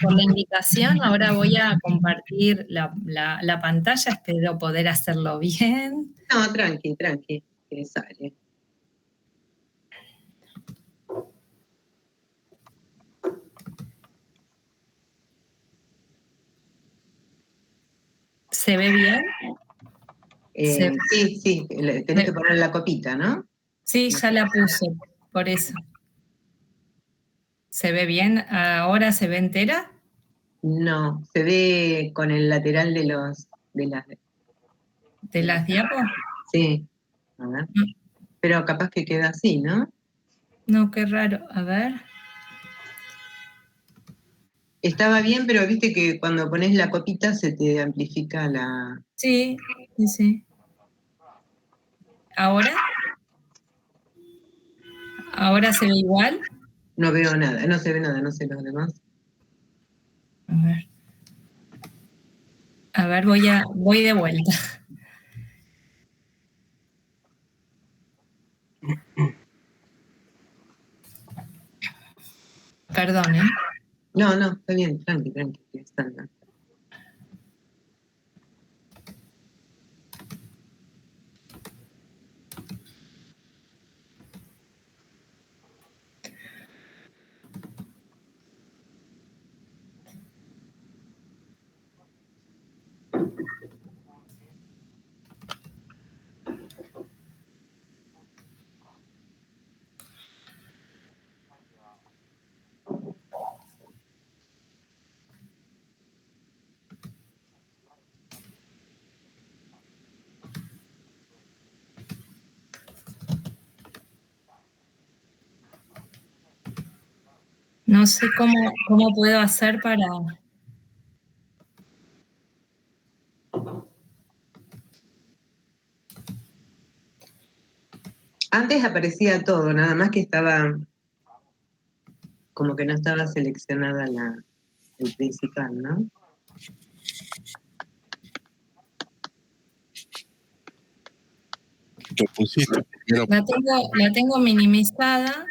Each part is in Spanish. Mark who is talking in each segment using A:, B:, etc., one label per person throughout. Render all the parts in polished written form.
A: por la invitación. Ahora voy a compartir la pantalla, espero poder hacerlo bien.
B: No, tranqui, que sale.
A: ¿Se ve bien?
B: Sí, tenés que poner la copita, ¿no?
A: Sí, ya la puse, por eso. ¿Se ve bien? ¿Ahora se ve entera?
B: No, se ve con el lateral de
A: las diapos.
B: Sí, a ver. Pero capaz que queda así, ¿no?
A: No, qué raro. A ver.
B: Estaba bien, pero viste que cuando pones la copita se te amplifica la...
A: Sí. ¿Ahora? ¿Ahora se ve igual?
B: No veo nada, no se ve nada, no sé los demás.
A: A ver, voy de vuelta. Perdón, ¿eh?
B: No, está bien, tranqui, está bien.
A: No sé cómo puedo hacer para...
B: Antes aparecía todo, nada más que estaba... Como que no estaba seleccionada el principal, ¿no?
C: Lo pusiste.
A: La tengo minimizada.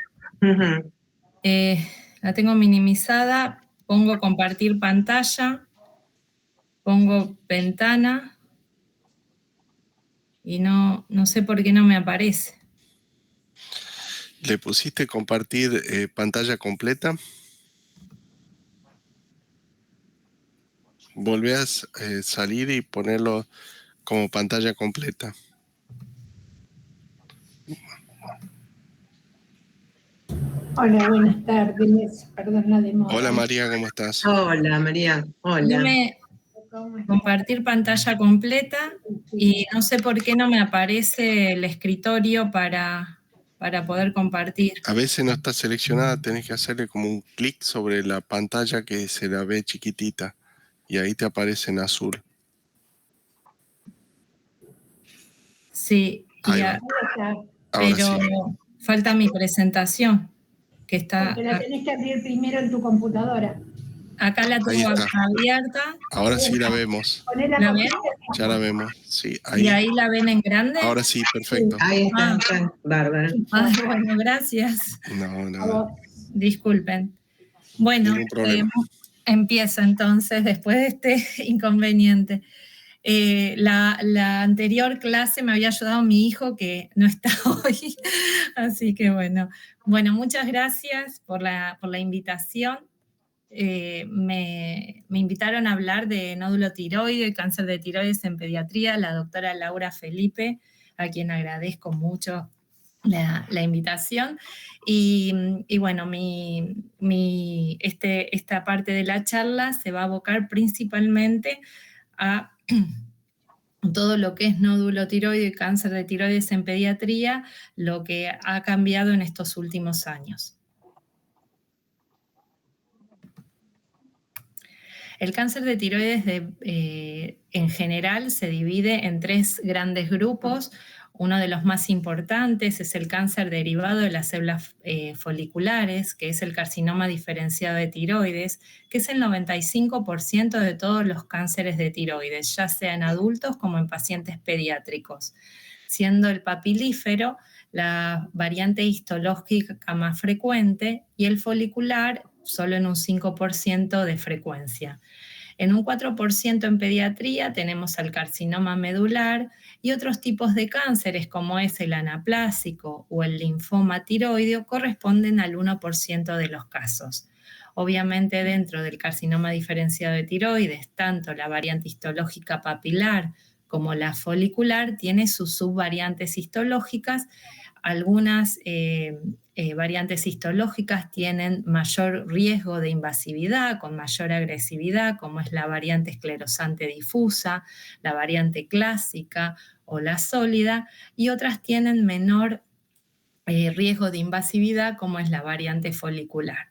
A: La tengo minimizada. Pongo compartir pantalla. Pongo ventana. Y no sé por qué no me aparece.
C: ¿Le pusiste compartir pantalla completa? Volvé a salir y ponerlo como pantalla completa.
D: Hola, buenas tardes. Perdón la demora.
C: Hola María, ¿cómo estás?
B: Hola María, hola.
A: Compartir pantalla completa y no sé por qué no me aparece el escritorio para poder compartir.
C: A veces no está seleccionada, tenés que hacerle como un clic sobre la pantalla que se la ve chiquitita y ahí te aparece en azul.
A: Sí,
C: Ahora
A: pero
C: sí.
A: falta mi presentación, que está...
D: Porque la tenés que abrir primero en tu computadora.
A: Acá la tengo abierta.
C: Ahora sí la vemos.
A: ¿La ven?
C: Ya la vemos, sí. Ahí.
A: ¿Y ahí la ven en grande?
C: Ahora sí, perfecto.
B: Ahí está, bárbaro.
A: Bueno, gracias.
C: No, nada.
A: Disculpen. Bueno, empiezo entonces después de este inconveniente. La anterior clase me había ayudado mi hijo que no está hoy, así que bueno, muchas gracias por la invitación. Me invitaron a hablar de nódulo tiroide, cáncer de tiroides en pediatría, la doctora Laura Felipe, a quien agradezco mucho la invitación. Y bueno, esta parte de la charla se va a abocar principalmente a todo lo que es nódulo tiroide y cáncer de tiroides en pediatría, lo que ha cambiado en estos últimos años. El cáncer de tiroides en general se divide en 3 grandes grupos. Uno de los más importantes es el cáncer derivado de las células foliculares, que es el carcinoma diferenciado de tiroides, que es el 95% de todos los cánceres de tiroides, ya sea en adultos como en pacientes pediátricos, siendo el papilífero la variante histológica más frecuente y el folicular solo en un 5% de frecuencia. En un 4% en pediatría tenemos al carcinoma medular y otros tipos de cánceres como es el anaplásico o el linfoma tiroideo corresponden al 1% de los casos. Obviamente dentro del carcinoma diferenciado de tiroides, tanto la variante histológica papilar como la folicular tiene sus subvariantes histológicas. Algunas variantes histológicas tienen mayor riesgo de invasividad, con mayor agresividad, como es la variante esclerosante difusa, la variante clásica o la sólida, y otras tienen menor riesgo de invasividad, como es la variante folicular.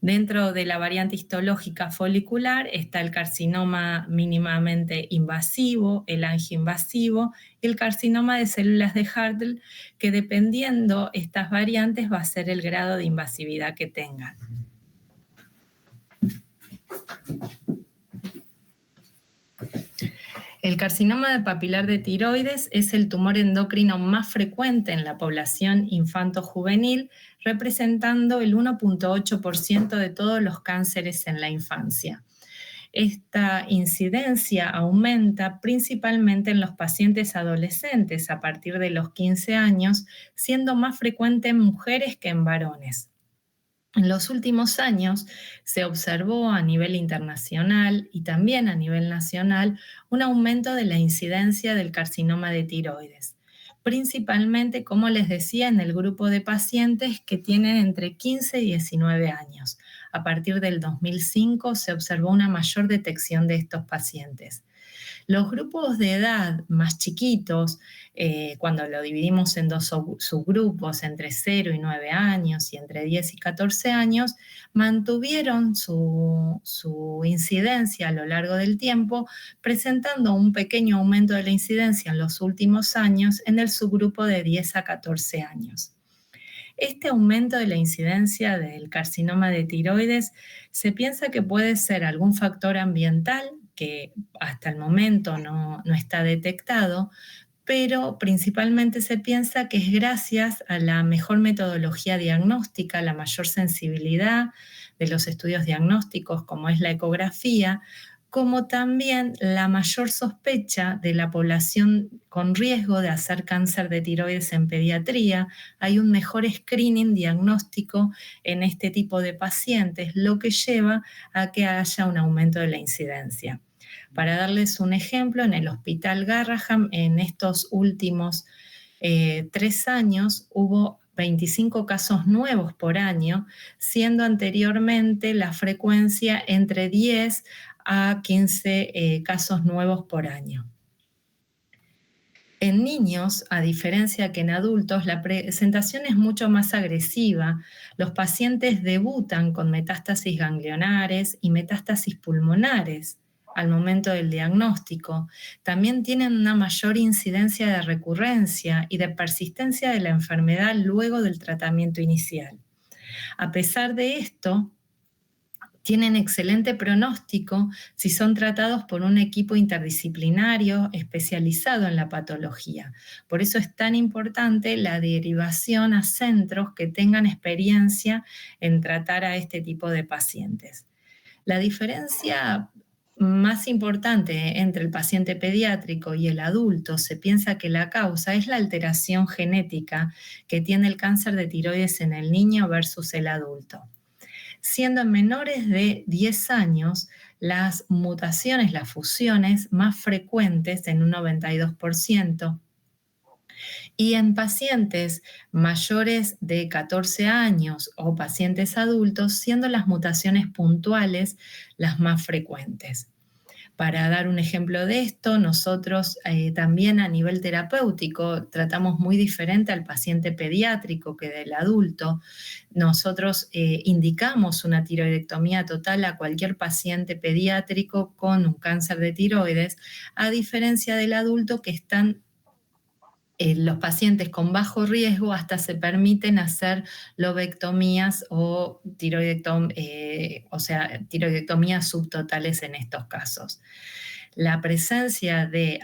A: Dentro de la variante histológica folicular está el carcinoma mínimamente invasivo, el angioinvasivo y el carcinoma de células de Hartle, que dependiendo estas variantes va a ser el grado de invasividad que tengan. El carcinoma de papilar de tiroides es el tumor endocrino más frecuente en la población infanto-juvenil, representando el 1.8% de todos los cánceres en la infancia. Esta incidencia aumenta principalmente en los pacientes adolescentes a partir de los 15 años, siendo más frecuente en mujeres que en varones. En los últimos años se observó a nivel internacional y también a nivel nacional un aumento de la incidencia del carcinoma de tiroides, principalmente, como les decía, en el grupo de pacientes que tienen entre 15 y 19 años. A partir del 2005 se observó una mayor detección de estos pacientes. Los grupos de edad más chiquitos, cuando lo dividimos en dos subgrupos, entre 0 y 9 años y entre 10 y 14 años, mantuvieron su incidencia a lo largo del tiempo, presentando un pequeño aumento de la incidencia en los últimos años en el subgrupo de 10 a 14 años. Este aumento de la incidencia del carcinoma de tiroides se piensa que puede ser algún factor ambiental que hasta el momento no está detectado, pero principalmente se piensa que es gracias a la mejor metodología diagnóstica, la mayor sensibilidad de los estudios diagnósticos como es la ecografía, como también la mayor sospecha de la población con riesgo de hacer cáncer de tiroides en pediatría. Hay un mejor screening diagnóstico en este tipo de pacientes, lo que lleva a que haya un aumento de la incidencia. Para darles un ejemplo, en el Hospital Garraham, en estos últimos 3 años hubo 25 casos nuevos por año, siendo anteriormente la frecuencia entre 10 a 15 casos nuevos por año. En niños, a diferencia que en adultos, la presentación es mucho más agresiva. Los pacientes debutan con metástasis ganglionares y metástasis pulmonares al momento del diagnóstico. También tienen una mayor incidencia de recurrencia y de persistencia de la enfermedad luego del tratamiento inicial. A pesar de esto, tienen excelente pronóstico si son tratados por un equipo interdisciplinario especializado en la patología. Por eso es tan importante la derivación a centros que tengan experiencia en tratar a este tipo de pacientes. La diferencia más importante entre el paciente pediátrico y el adulto, se piensa que la causa es la alteración genética que tiene el cáncer de tiroides en el niño versus el adulto. Siendo en menores de 10 años las mutaciones, las fusiones más frecuentes en un 92%, y en pacientes mayores de 14 años o pacientes adultos, siendo las mutaciones puntuales las más frecuentes. Para dar un ejemplo de esto, nosotros también a nivel terapéutico tratamos muy diferente al paciente pediátrico que del adulto. Nosotros indicamos una tiroidectomía total a cualquier paciente pediátrico con un cáncer de tiroides, a diferencia del adulto que están los pacientes con bajo riesgo hasta se permiten hacer lobectomías o tiroidectomías subtotales en estos casos. La presencia de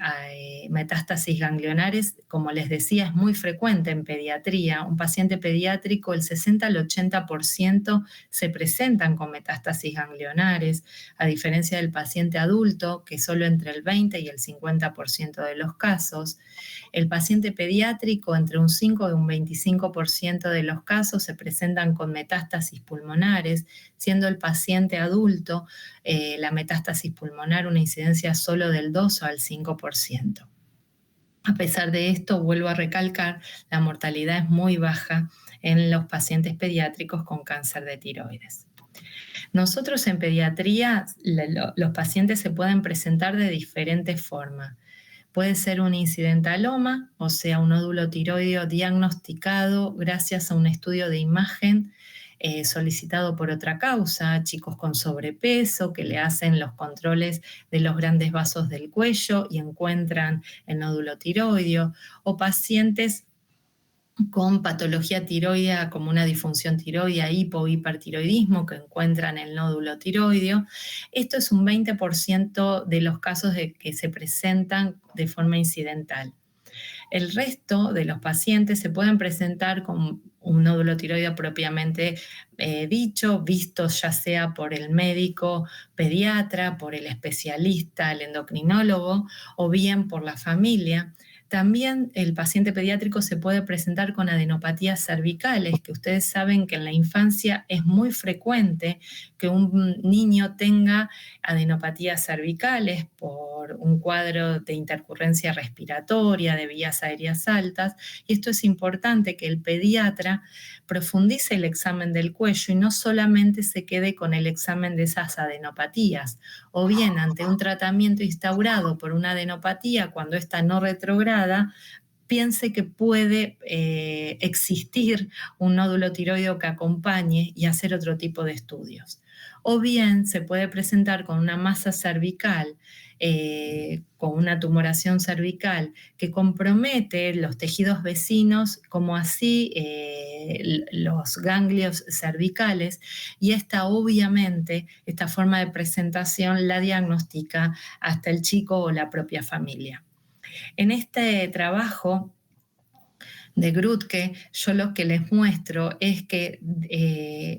A: metástasis ganglionares, como les decía, es muy frecuente en pediatría. Un paciente pediátrico, el 60 al 80% se presentan con metástasis ganglionares, a diferencia del paciente adulto, que solo entre el 20 y el 50% de los casos. El paciente pediátrico, entre un 5 y un 25% de los casos se presentan con metástasis pulmonares, siendo el paciente adulto la metástasis pulmonar una incidencia solo del 2 al 5%. A pesar de esto, vuelvo a recalcar, la mortalidad es muy baja en los pacientes pediátricos con cáncer de tiroides. Nosotros en pediatría, los pacientes se pueden presentar de diferentes formas. Puede ser un incidentaloma, o sea, un nódulo tiroideo diagnosticado gracias a un estudio de imagen solicitado por otra causa, chicos con sobrepeso que le hacen los controles de los grandes vasos del cuello y encuentran el nódulo tiroideo, o pacientes con patología tiroidea como una disfunción tiroidea, hipohipertiroidismo, que encuentran el nódulo tiroideo. Esto es un 20% de los casos que se presentan de forma incidental. El resto de los pacientes se pueden presentar con un nódulo tiroideo propiamente dicho, visto ya sea por el médico pediatra, por el especialista, el endocrinólogo, o bien por la familia. También el paciente pediátrico se puede presentar con adenopatías cervicales, que ustedes saben que en la infancia es muy frecuente que un niño tenga adenopatías cervicales por un cuadro de intercurrencia respiratoria, de vías aéreas altas, y esto es importante que el pediatra profundice el examen del cuello y no solamente se quede con el examen de esas adenopatías, o bien ante un tratamiento instaurado por una adenopatía, cuando ésta no retrograda, piense que puede existir un nódulo tiroideo que acompañe y hacer otro tipo de estudios. O bien se puede presentar con una masa cervical, con una tumoración cervical que compromete los tejidos vecinos, como así los ganglios cervicales, y obviamente, esta forma de presentación la diagnostica hasta el chico o la propia familia. En este trabajo de Grütke, yo lo que les muestro es que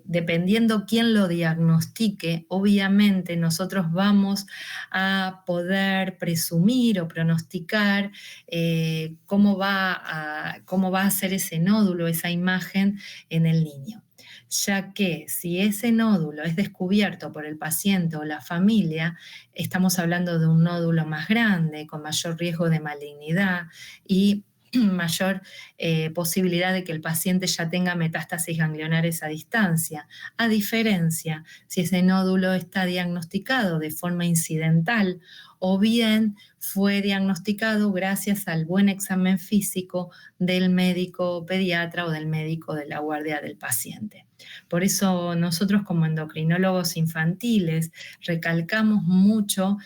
A: dependiendo quién lo diagnostique, obviamente nosotros vamos a poder presumir o pronosticar cómo va a ser ese nódulo, esa imagen en el niño. Ya que si ese nódulo es descubierto por el paciente o la familia, estamos hablando de un nódulo más grande, con mayor riesgo de malignidad y mayor posibilidad de que el paciente ya tenga metástasis ganglionares a distancia. A diferencia, si ese nódulo está diagnosticado de forma incidental o bien fue diagnosticado gracias al buen examen físico del médico pediatra o del médico de la guardia del paciente. Por eso nosotros como endocrinólogos infantiles recalcamos mucho,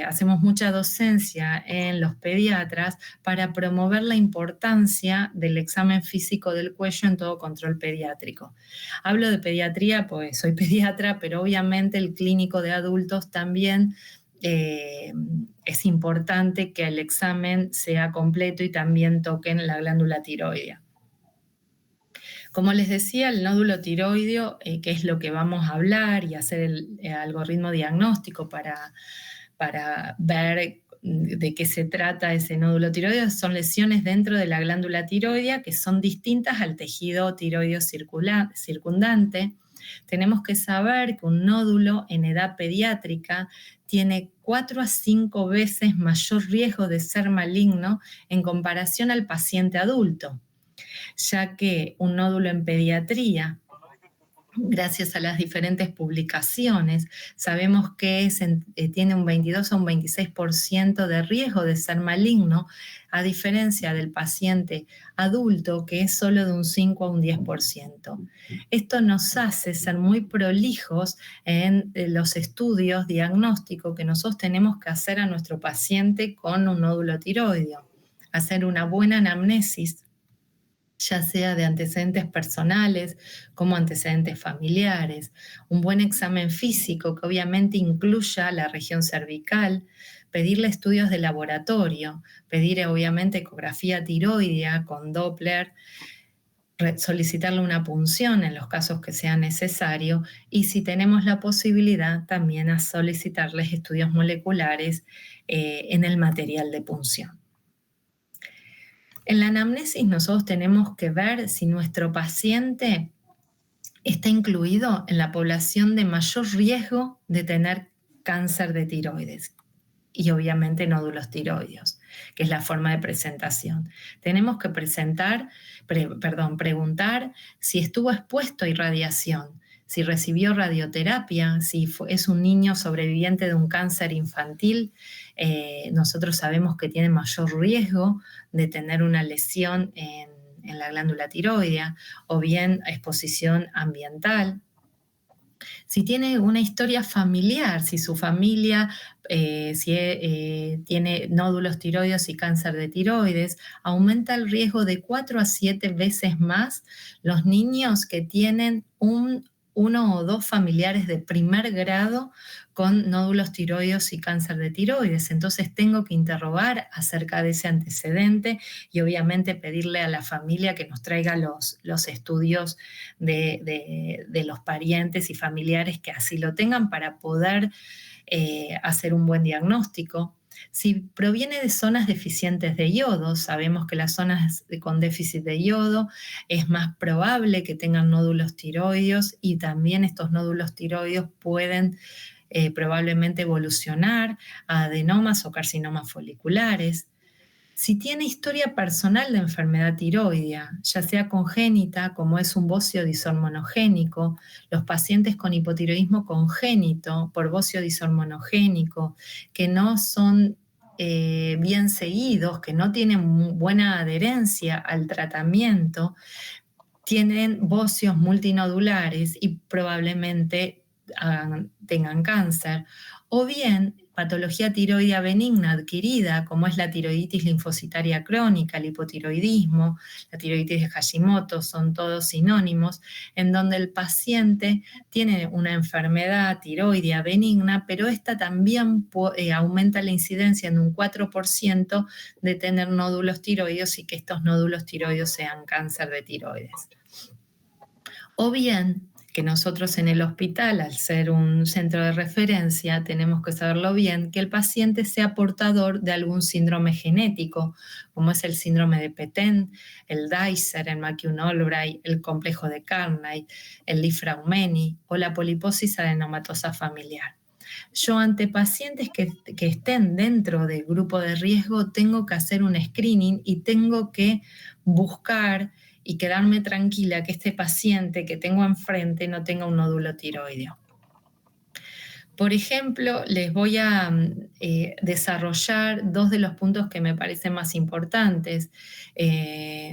A: hacemos mucha docencia en los pediatras para promover la importancia del examen físico del cuello en todo control pediátrico. Hablo de pediatría, pues soy pediatra, pero obviamente el clínico de adultos también es importante que el examen sea completo y también toquen la glándula tiroidea. Como les decía, el nódulo tiroideo, que es lo que vamos a hablar y hacer el algoritmo diagnóstico para ver de qué se trata ese nódulo tiroideo, son lesiones dentro de la glándula tiroidea que son distintas al tejido tiroideo circundante. Tenemos que saber que un nódulo en edad pediátrica tiene 4 a 5 veces mayor riesgo de ser maligno en comparación al paciente adulto, ya que un nódulo en pediatría, gracias a las diferentes publicaciones, sabemos que tiene un 22 a un 26% de riesgo de ser maligno, a diferencia del paciente adulto, que es solo de un 5 a un 10%. Esto nos hace ser muy prolijos en los estudios diagnósticos que nosotros tenemos que hacer a nuestro paciente con un nódulo tiroideo. Hacer una buena anamnesis ya sea de antecedentes personales como antecedentes familiares, un buen examen físico que obviamente incluya la región cervical, pedirle estudios de laboratorio, pedir obviamente ecografía tiroidea con Doppler, solicitarle una punción en los casos que sea necesario y si tenemos la posibilidad también a solicitarles estudios moleculares en el material de punción. En la anamnesis nosotros tenemos que ver si nuestro paciente está incluido en la población de mayor riesgo de tener cáncer de tiroides y obviamente nódulos tiroideos, que es la forma de presentación. Tenemos que preguntar si estuvo expuesto a irradiación, si recibió radioterapia, si es un niño sobreviviente de un cáncer infantil. Nosotros sabemos que tiene mayor riesgo de tener una lesión en la glándula tiroidea o bien exposición ambiental. Si tiene una historia familiar, si su familia tiene nódulos tiroideos y cáncer de tiroides, aumenta el riesgo de 4 a 7 veces más los niños que tienen uno o dos familiares de primer grado con nódulos tiroideos y cáncer de tiroides. Entonces tengo que interrogar acerca de ese antecedente y obviamente pedirle a la familia que nos traiga los estudios de los parientes y familiares que así lo tengan para poder hacer un buen diagnóstico. Si proviene de zonas deficientes de yodo, sabemos que las zonas con déficit de yodo es más probable que tengan nódulos tiroideos y también estos nódulos tiroideos pueden probablemente evolucionar a adenomas o carcinomas foliculares. Si tiene historia personal de enfermedad tiroidea, ya sea congénita, como es un bocio disonmonogénico, los pacientes con hipotiroidismo congénito por bocio disonmonogénico, que no son bien seguidos, que no tienen buena adherencia al tratamiento, tienen bocios multinodulares y probablemente tengan cáncer, o bien patología tiroidea benigna adquirida, como es la tiroiditis linfocitaria crónica, el hipotiroidismo, la tiroiditis de Hashimoto, son todos sinónimos, en donde el paciente tiene una enfermedad tiroidea benigna, pero esta también aumenta la incidencia en un 4% de tener nódulos tiroideos y que estos nódulos tiroideos sean cáncer de tiroides. O bien que nosotros en el hospital, al ser un centro de referencia, tenemos que saberlo bien, que el paciente sea portador de algún síndrome genético, como es el síndrome de Petén, el Dicer, el McCune-Albright, el complejo de Carney, el Li-Fraumeni o la poliposis adenomatosa familiar. Yo ante pacientes que estén dentro del grupo de riesgo tengo que hacer un screening y tengo que buscar y quedarme tranquila que este paciente que tengo enfrente no tenga un nódulo tiroideo. Por ejemplo, les voy a desarrollar dos de los puntos que me parecen más importantes.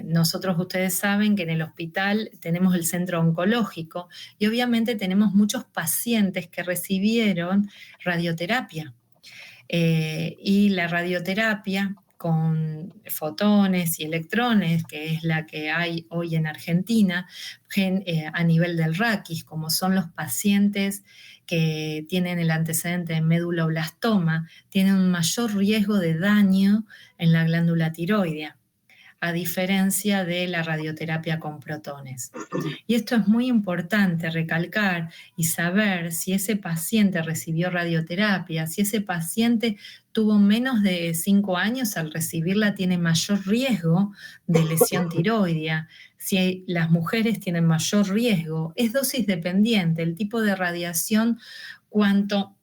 A: Nosotros, ustedes saben que en el hospital tenemos el centro oncológico y obviamente tenemos muchos pacientes que recibieron radioterapia. Y la radioterapia con fotones y electrones, que es la que hay hoy en Argentina, a nivel del raquis, como son los pacientes que tienen el antecedente de meduloblastoma, tienen un mayor riesgo de daño en la glándula tiroidea, a diferencia de la radioterapia con protones. Y esto es muy importante recalcar y saber si ese paciente recibió radioterapia, si ese paciente tuvo menos de 5 años al recibirla, tiene mayor riesgo de lesión tiroidea. Si las mujeres tienen mayor riesgo, es dosis dependiente. El tipo de radiación, cuanto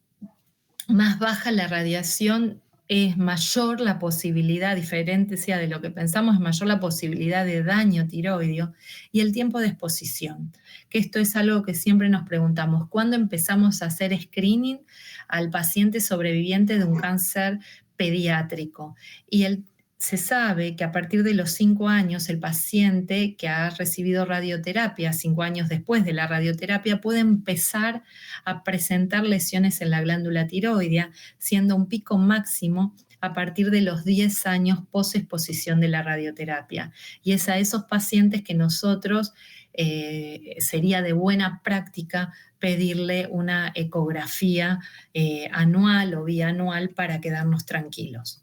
A: más baja la radiación, es mayor la posibilidad, diferente sea de lo que pensamos, es mayor la posibilidad de daño tiroideo y el tiempo de exposición, que esto es algo que siempre nos preguntamos, ¿cuándo empezamos a hacer screening al paciente sobreviviente de un cáncer pediátrico? Y se sabe que a partir de los 5 años el paciente que ha recibido radioterapia, 5 años después de la radioterapia, puede empezar a presentar lesiones en la glándula tiroidea, siendo un pico máximo a partir de los 10 años post-exposición de la radioterapia. Y es a esos pacientes que nosotros sería de buena práctica pedirle una ecografía anual o bianual para quedarnos tranquilos.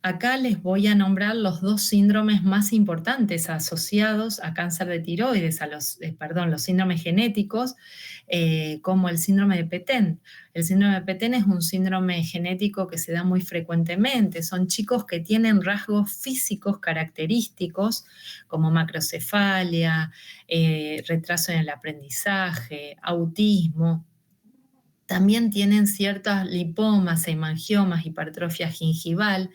A: Acá les voy a nombrar los 2 síndromes más importantes asociados a cáncer de tiroides, los síndromes genéticos, como el síndrome de Petén. El síndrome de Petén es un síndrome genético que se da muy frecuentemente. Son chicos que tienen rasgos físicos característicos, como macrocefalia, retraso en el aprendizaje, autismo. También tienen ciertas lipomas, hemangiomas, hipertrofia gingival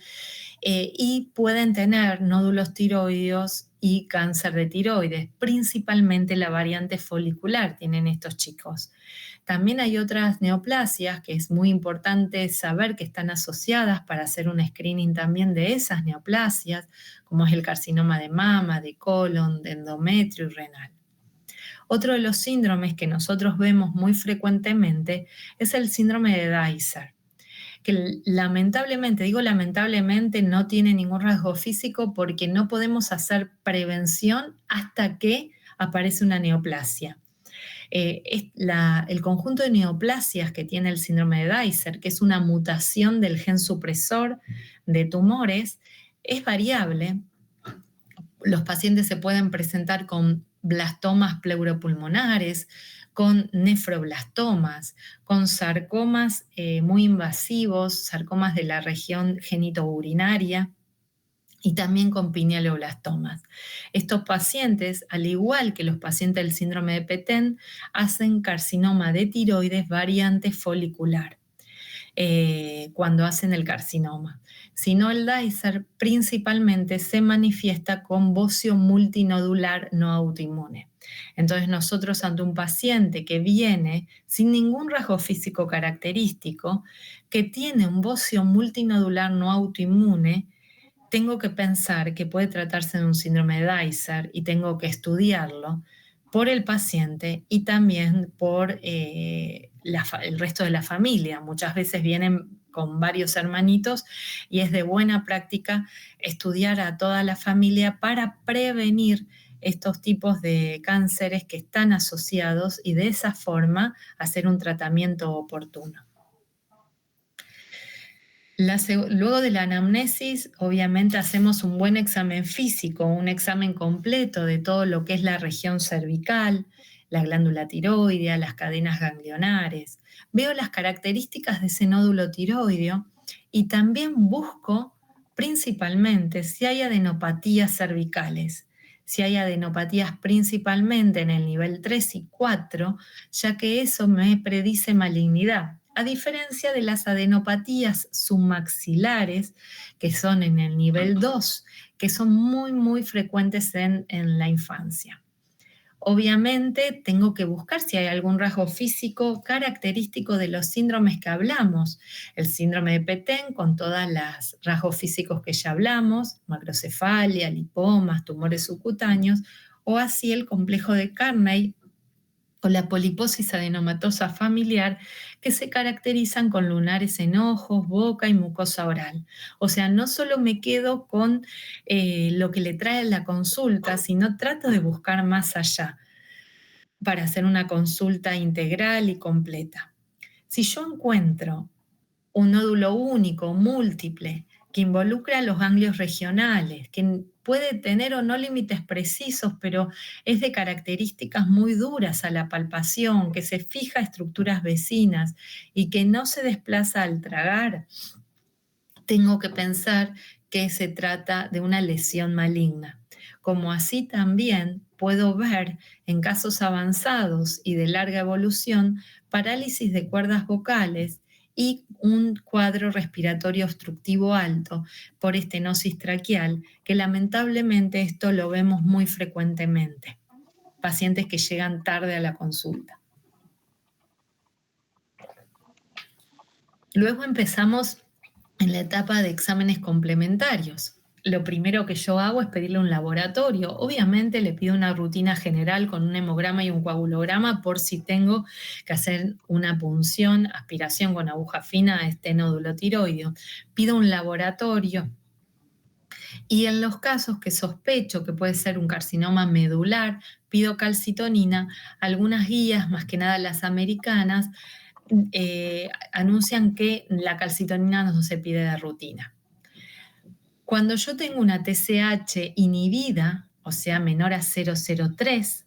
A: y pueden tener nódulos tiroideos y cáncer de tiroides, principalmente la variante folicular tienen estos chicos. También hay otras neoplasias que es muy importante saber que están asociadas para hacer un screening también de esas neoplasias, como es el carcinoma de mama, de colon, de endometrio y renal. Otro de los síndromes que nosotros vemos muy frecuentemente es el síndrome de Deiser, que lamentablemente, digo lamentablemente, no tiene ningún rasgo físico porque no podemos hacer prevención hasta que aparece una neoplasia. El conjunto de neoplasias que tiene el síndrome de Deiser, que es una mutación del gen supresor de tumores, es variable. Los pacientes se pueden presentar con blastomas pleuropulmonares, con nefroblastomas, con sarcomas muy invasivos, sarcomas de la región genitourinaria y también con pinealoblastomas. Estos pacientes, al igual que los pacientes del síndrome de Petén, hacen carcinoma de tiroides variante folicular cuando hacen el carcinoma. Si no, el Deiser principalmente se manifiesta con bocio multinodular no autoinmune. Entonces nosotros ante un paciente que viene sin ningún rasgo físico característico, que tiene un bocio multinodular no autoinmune, tengo que pensar que puede tratarse de un síndrome de Deiser y tengo que estudiarlo por el paciente y también por el resto de la familia. Muchas veces vienen con varios hermanitos y es de buena práctica estudiar a toda la familia para prevenir estos tipos de cánceres que están asociados y de esa forma hacer un tratamiento oportuno. Luego de la anamnesis, obviamente hacemos un buen examen físico, un examen completo de todo lo que es la región cervical, la glándula tiroidea, las cadenas ganglionares. Veo las características de ese nódulo tiroideo y también busco principalmente si hay adenopatías cervicales, si hay adenopatías principalmente en el nivel 3 y 4, ya que eso me predice malignidad. A diferencia de las adenopatías submaxilares, que son en el nivel 2, que son muy frecuentes en la infancia. Obviamente tengo que buscar si hay algún rasgo físico característico de los síndromes que hablamos. El síndrome de Petén con todos los rasgos físicos que ya hablamos, macrocefalia, lipomas, tumores subcutáneos, o así el complejo de Carney, o la poliposis adenomatosa familiar, que se caracterizan con lunares en ojos, boca y mucosa oral. O sea, no solo me quedo con lo que le trae la consulta, sino trato de buscar más allá para hacer una consulta integral y completa. Si yo encuentro un nódulo único, múltiple, que involucra los ganglios regionales, que puede tener o no límites precisos, pero es de características muy duras a la palpación, que se fija a estructuras vecinas y que no se desplaza al tragar, tengo que pensar que se trata de una lesión maligna. Como así también puedo ver en casos avanzados y de larga evolución parálisis de cuerdas vocales y un cuadro respiratorio obstructivo alto por estenosis traqueal, que lamentablemente esto lo vemos muy frecuentemente. Pacientes que llegan tarde a la consulta. Luego empezamos en la etapa de exámenes complementarios. lo primero que yo hago es pedirle un laboratorio. Obviamente le pido una rutina general con un hemograma y un coagulograma por si tengo que hacer una punción, aspiración con aguja fina a este nódulo tiroideo. Pido un laboratorio. Y en los casos que sospecho que puede ser un carcinoma medular, pido calcitonina. Algunas guías, más que nada las americanas, anuncian que la calcitonina no se pide de rutina. Cuando yo tengo una TSH inhibida, o sea, menor a 0,03,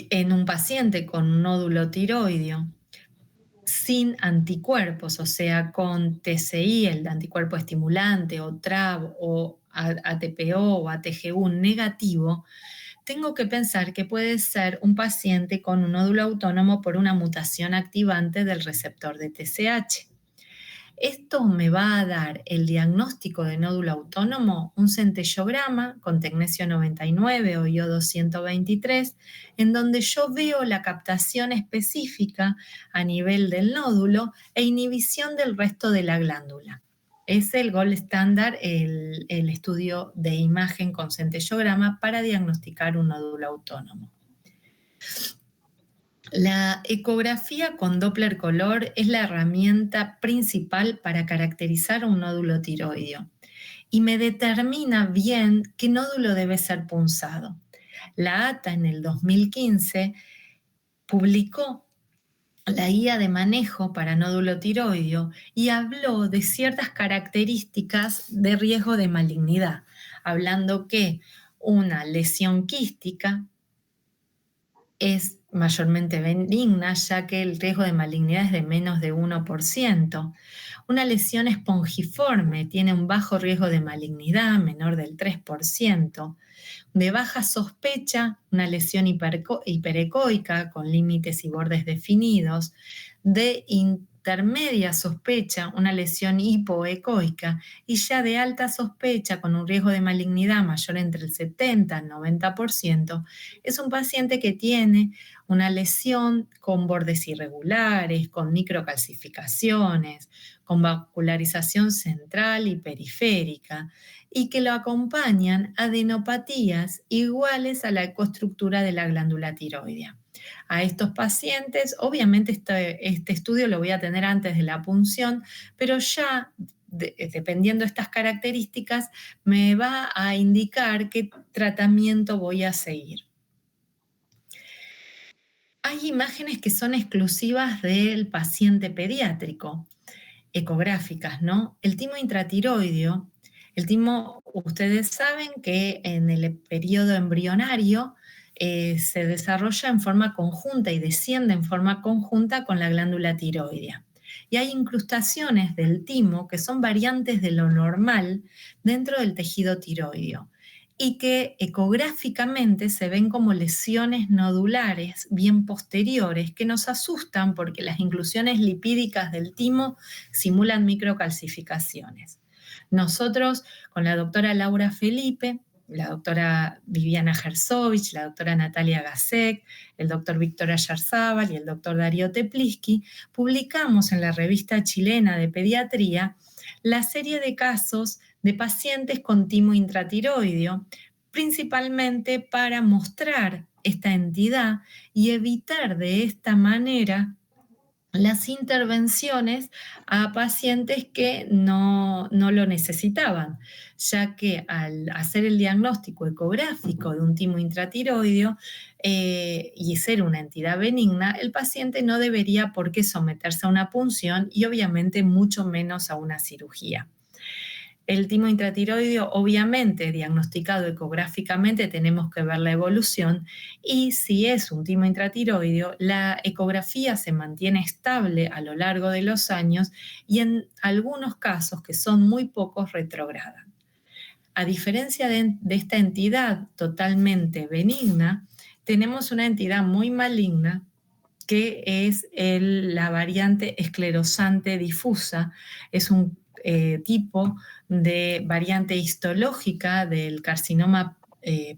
A: en un paciente con un nódulo tiroideo, sin anticuerpos, o sea, con TCI, el anticuerpo estimulante, o TRAb, o ATPO o ATG1 negativo, tengo que pensar que puede ser un paciente con un nódulo autónomo por una mutación activante del receptor de TSH. Esto me va a dar el diagnóstico de nódulo autónomo, un centellograma con tecnesio 99 o iodo 123, en donde yo veo la captación específica a nivel del nódulo e inhibición del resto de la glándula. Es el gold estándar, el estudio de imagen con centellograma para diagnosticar un nódulo autónomo. La ecografía con Doppler color es la herramienta principal para caracterizar un nódulo tiroideo y me determina bien qué nódulo debe ser punzado. La ATA en el 2015 publicó la guía de manejo para nódulo tiroideo y habló de ciertas características de riesgo de malignidad, hablando que una lesión quística es mayormente benigna, ya que el riesgo de malignidad es de menos de 1%. Una lesión espongiforme tiene un bajo riesgo de malignidad, menor del 3%. De baja sospecha, una lesión hiperecoica con límites y bordes definidos. De intermedia sospecha, una lesión hipoecoica, y ya de alta sospecha con un riesgo de malignidad mayor entre el 70 y el 90%, es un paciente que tiene una lesión con bordes irregulares, con microcalcificaciones, con vascularización central y periférica, y que lo acompañan adenopatías iguales a la ecoestructura de la glándula tiroidea. A estos pacientes, obviamente este estudio lo voy a tener antes de la punción, pero ya dependiendo de estas características me va a indicar qué tratamiento voy a seguir. Hay imágenes que son exclusivas del paciente pediátrico, ecográficas, ¿no? El timo intratiroideo, el timo, ustedes saben que en el periodo embrionario se desarrolla en forma conjunta y desciende en forma conjunta con la glándula tiroidea. Y hay incrustaciones del timo que son variantes de lo normal dentro del tejido tiroideo y que ecográficamente se ven como lesiones nodulares bien posteriores que nos asustan porque las inclusiones lipídicas del timo simulan microcalcificaciones. Nosotros, con la doctora Laura Felipe, la doctora Viviana Herzovich, la doctora Natalia Gasek, el doctor Víctor Ayarzábal y el doctor Darío Tepliski, publicamos en la revista chilena de pediatría la serie de casos de pacientes con timo intratiroideo, principalmente para mostrar esta entidad y evitar de esta manera las intervenciones a pacientes que no lo necesitaban, ya que al hacer el diagnóstico ecográfico de un timo intratiroideo y ser una entidad benigna, el paciente no debería por qué someterse a una punción y obviamente mucho menos a una cirugía. El timo intratiroideo, obviamente, diagnosticado ecográficamente, tenemos que ver la evolución y si es un timo intratiroideo, la ecografía se mantiene estable a lo largo de los años y en algunos casos, que son muy pocos, retrogradan. A diferencia de esta entidad totalmente benigna, tenemos una entidad muy maligna que es la variante esclerosante difusa, es un tipo de variante histológica del carcinoma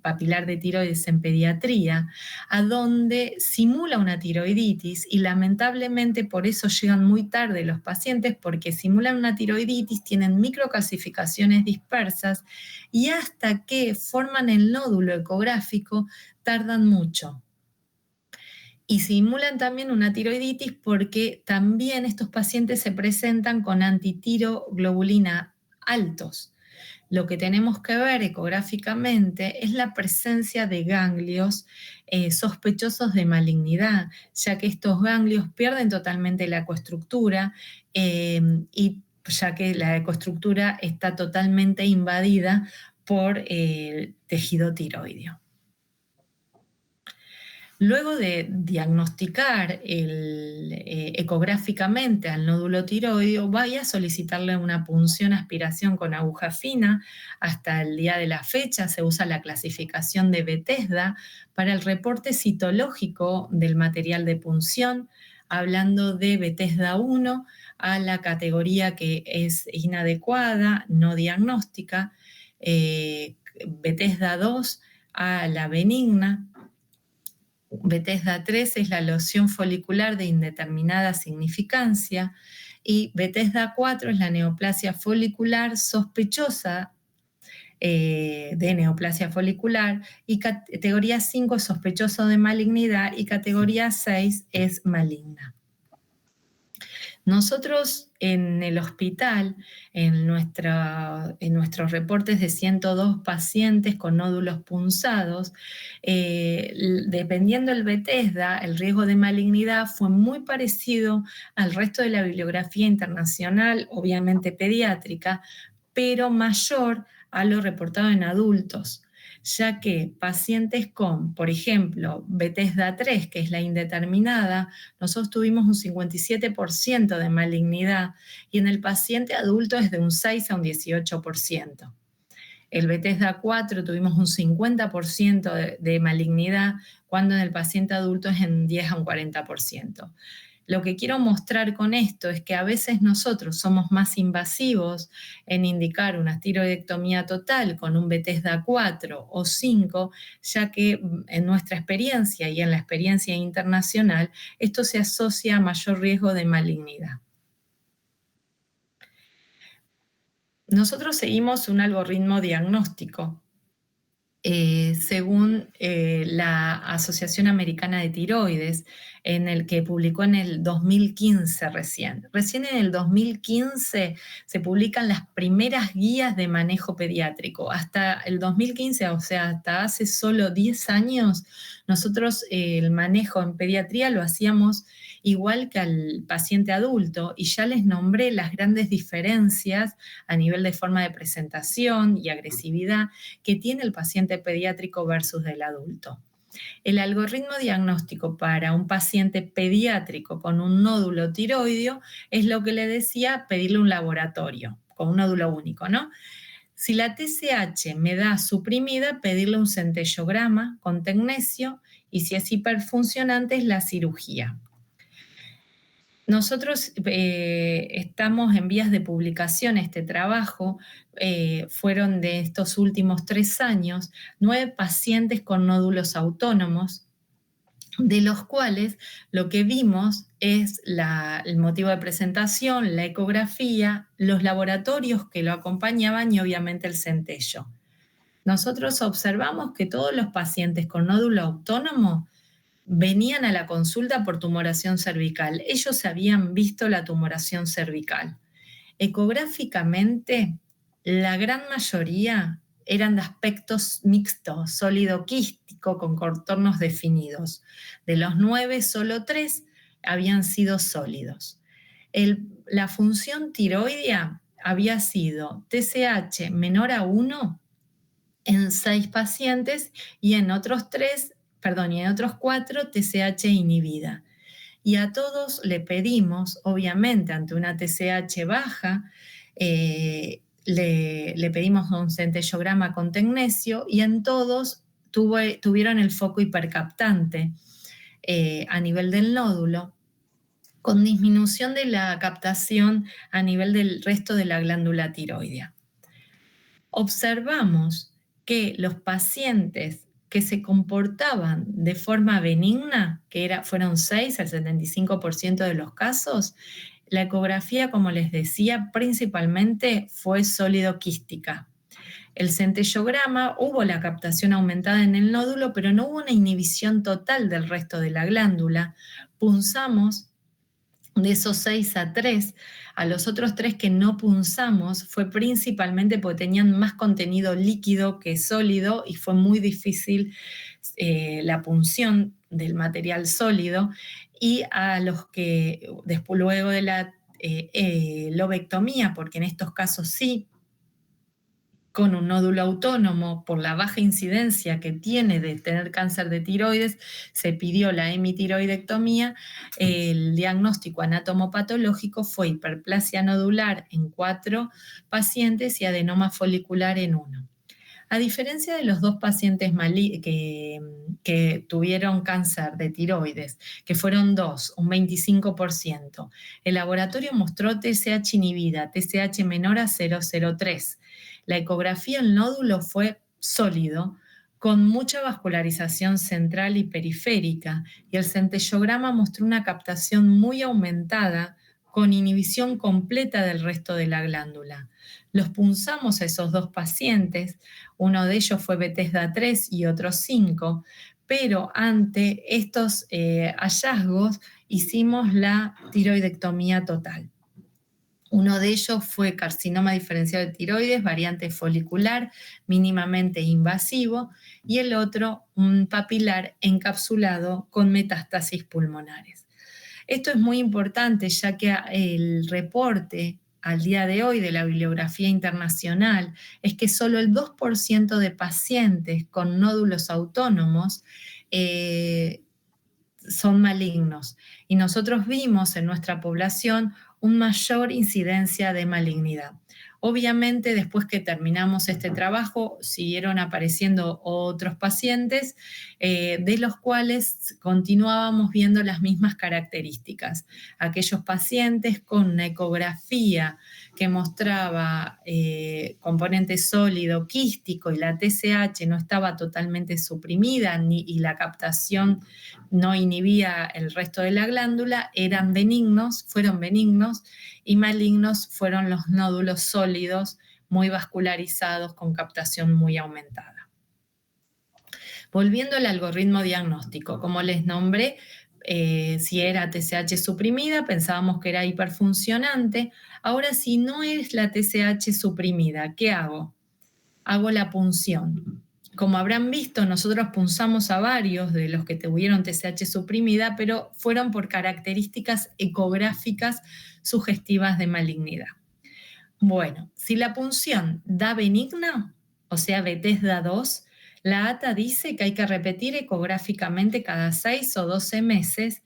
A: papilar de tiroides en pediatría, a donde simula una tiroiditis y lamentablemente por eso llegan muy tarde los pacientes porque simulan una tiroiditis, tienen microcalcificaciones dispersas y hasta que forman el nódulo ecográfico tardan mucho. Y simulan también una tiroiditis porque también estos pacientes se presentan con antitiroglobulina altos. Lo que tenemos que ver ecográficamente es la presencia de ganglios sospechosos de malignidad, ya que estos ganglios pierden totalmente la ecoestructura y ya que la ecoestructura está totalmente invadida por el tejido tiroideo. Luego de diagnosticar ecográficamente al nódulo tiroideo, vaya a solicitarle una punción aspiración con aguja fina. Hasta el día de la fecha se usa la clasificación de Bethesda para el reporte citológico del material de punción, hablando de Bethesda 1 a la categoría que es inadecuada, no diagnóstica, Bethesda 2 a la benigna, Bethesda 3 es la lesión folicular de indeterminada significancia y Bethesda 4 es la neoplasia folicular sospechosa de neoplasia folicular y categoría 5 es sospechoso de malignidad y categoría 6 es maligna. Nosotros en el hospital, en nuestros reportes de 102 pacientes con nódulos punzados, dependiendo del Bethesda, el riesgo de malignidad fue muy parecido al resto de la bibliografía internacional, obviamente pediátrica, pero mayor a lo reportado en adultos, ya que pacientes con, por ejemplo, Bethesda 3, que es la indeterminada, nosotros tuvimos un 57% de malignidad y en el paciente adulto es de un 6 a un 18%. El Bethesda 4 tuvimos un 50% de malignidad, cuando en el paciente adulto es en 10 a un 40%. Lo que quiero mostrar con esto es que a veces nosotros somos más invasivos en indicar una tiroidectomía total con un Bethesda 4 o 5, ya que en nuestra experiencia y en la experiencia internacional, esto se asocia a mayor riesgo de malignidad. Nosotros seguimos un algoritmo diagnóstico según la Asociación Americana de Tiroides, en el que publicó en el 2015 recién. Recién en el 2015 se publican las primeras guías de manejo pediátrico. Hasta el 2015, o sea, hasta hace solo 10 años, nosotros el manejo en pediatría lo hacíamos igual que al paciente adulto, y ya les nombré las grandes diferencias a nivel de forma de presentación y agresividad que tiene el paciente pediátrico versus del adulto. El algoritmo diagnóstico para un paciente pediátrico con un nódulo tiroideo es lo que le decía, pedirle un laboratorio con un nódulo único, ¿no? Si la TSH me da suprimida, pedirle un centellograma con tecnesio, y si es hiperfuncionante es la cirugía. Nosotros estamos en vías de publicación. Este trabajo fueron de estos últimos 3 años, 9 pacientes con nódulos autónomos, de los cuales lo que vimos es el motivo de presentación, la ecografía, los laboratorios que lo acompañaban y obviamente el centello. Nosotros observamos que todos los pacientes con nódulo autónomo venían a la consulta por tumoración cervical. Ellos habían visto la tumoración cervical. Ecográficamente, la gran mayoría eran de aspectos mixtos, sólido quístico con contornos definidos. De los 9, solo 3 habían sido sólidos. La función tiroidea había sido TSH menor a 1 en 6 pacientes y en otros 4 TSH inhibida. Y a todos le pedimos, obviamente, ante una TSH baja, le pedimos un centellograma con tecnesio y en todos tuvieron el foco hipercaptante a nivel del nódulo, con disminución de la captación a nivel del resto de la glándula tiroidea. Observamos que los pacientes que se comportaban de forma benigna, fueron 6 al 75% de los casos, la ecografía, como les decía, principalmente fue sólido quística. El centellograma, hubo la captación aumentada en el nódulo, pero no hubo una inhibición total del resto de la glándula. Punzamos de esos 6 a 3, a los otros 3 que no punzamos fue principalmente porque tenían más contenido líquido que sólido y fue muy difícil la punción del material sólido, y a los que después luego de la lobectomía, porque en estos casos sí, con un nódulo autónomo, por la baja incidencia que tiene de tener cáncer de tiroides, se pidió la hemitiroidectomía. El diagnóstico anatomopatológico fue hiperplasia nodular en 4 pacientes y adenoma folicular en 1. A diferencia de los 2 pacientes que tuvieron cáncer de tiroides, que fueron 2, un 25%, el laboratorio mostró TSH inhibida, TSH menor a 0,03. La ecografía en nódulo fue sólido, con mucha vascularización central y periférica, y el centellograma mostró una captación muy aumentada, con inhibición completa del resto de la glándula. Los punzamos a esos 2 pacientes, uno de ellos fue Bethesda 3 y otro 5, pero ante estos hallazgos hicimos la tiroidectomía total. Uno de ellos fue carcinoma diferencial de tiroides, variante folicular, mínimamente invasivo, y el otro un papilar encapsulado con metástasis pulmonares. Esto es muy importante, ya que el reporte al día de hoy de la bibliografía internacional es que solo el 2% de pacientes con nódulos autónomos son malignos, y nosotros vimos en nuestra población una mayor incidencia de malignidad. Obviamente, después que terminamos este trabajo, siguieron apareciendo otros pacientes, de los cuales continuábamos viendo las mismas características. Aquellos pacientes con una ecografía que mostraba componente sólido quístico y la TSH no estaba totalmente suprimida y la captación no inhibía el resto de la glándula, fueron benignos, y malignos fueron los nódulos sólidos, muy vascularizados, con captación muy aumentada. Volviendo al algoritmo diagnóstico, como les nombré, si era TSH suprimida, pensábamos que era hiperfuncionante. Ahora, si no es la TSH suprimida, ¿qué hago? Hago la punción. Como habrán visto, nosotros punzamos a varios de los que tuvieron TSH suprimida, pero fueron por características ecográficas sugestivas de malignidad. Bueno, si la punción da benigna, o sea, Bethesda 2, la ATA dice que hay que repetir ecográficamente cada 6 o 12 meses,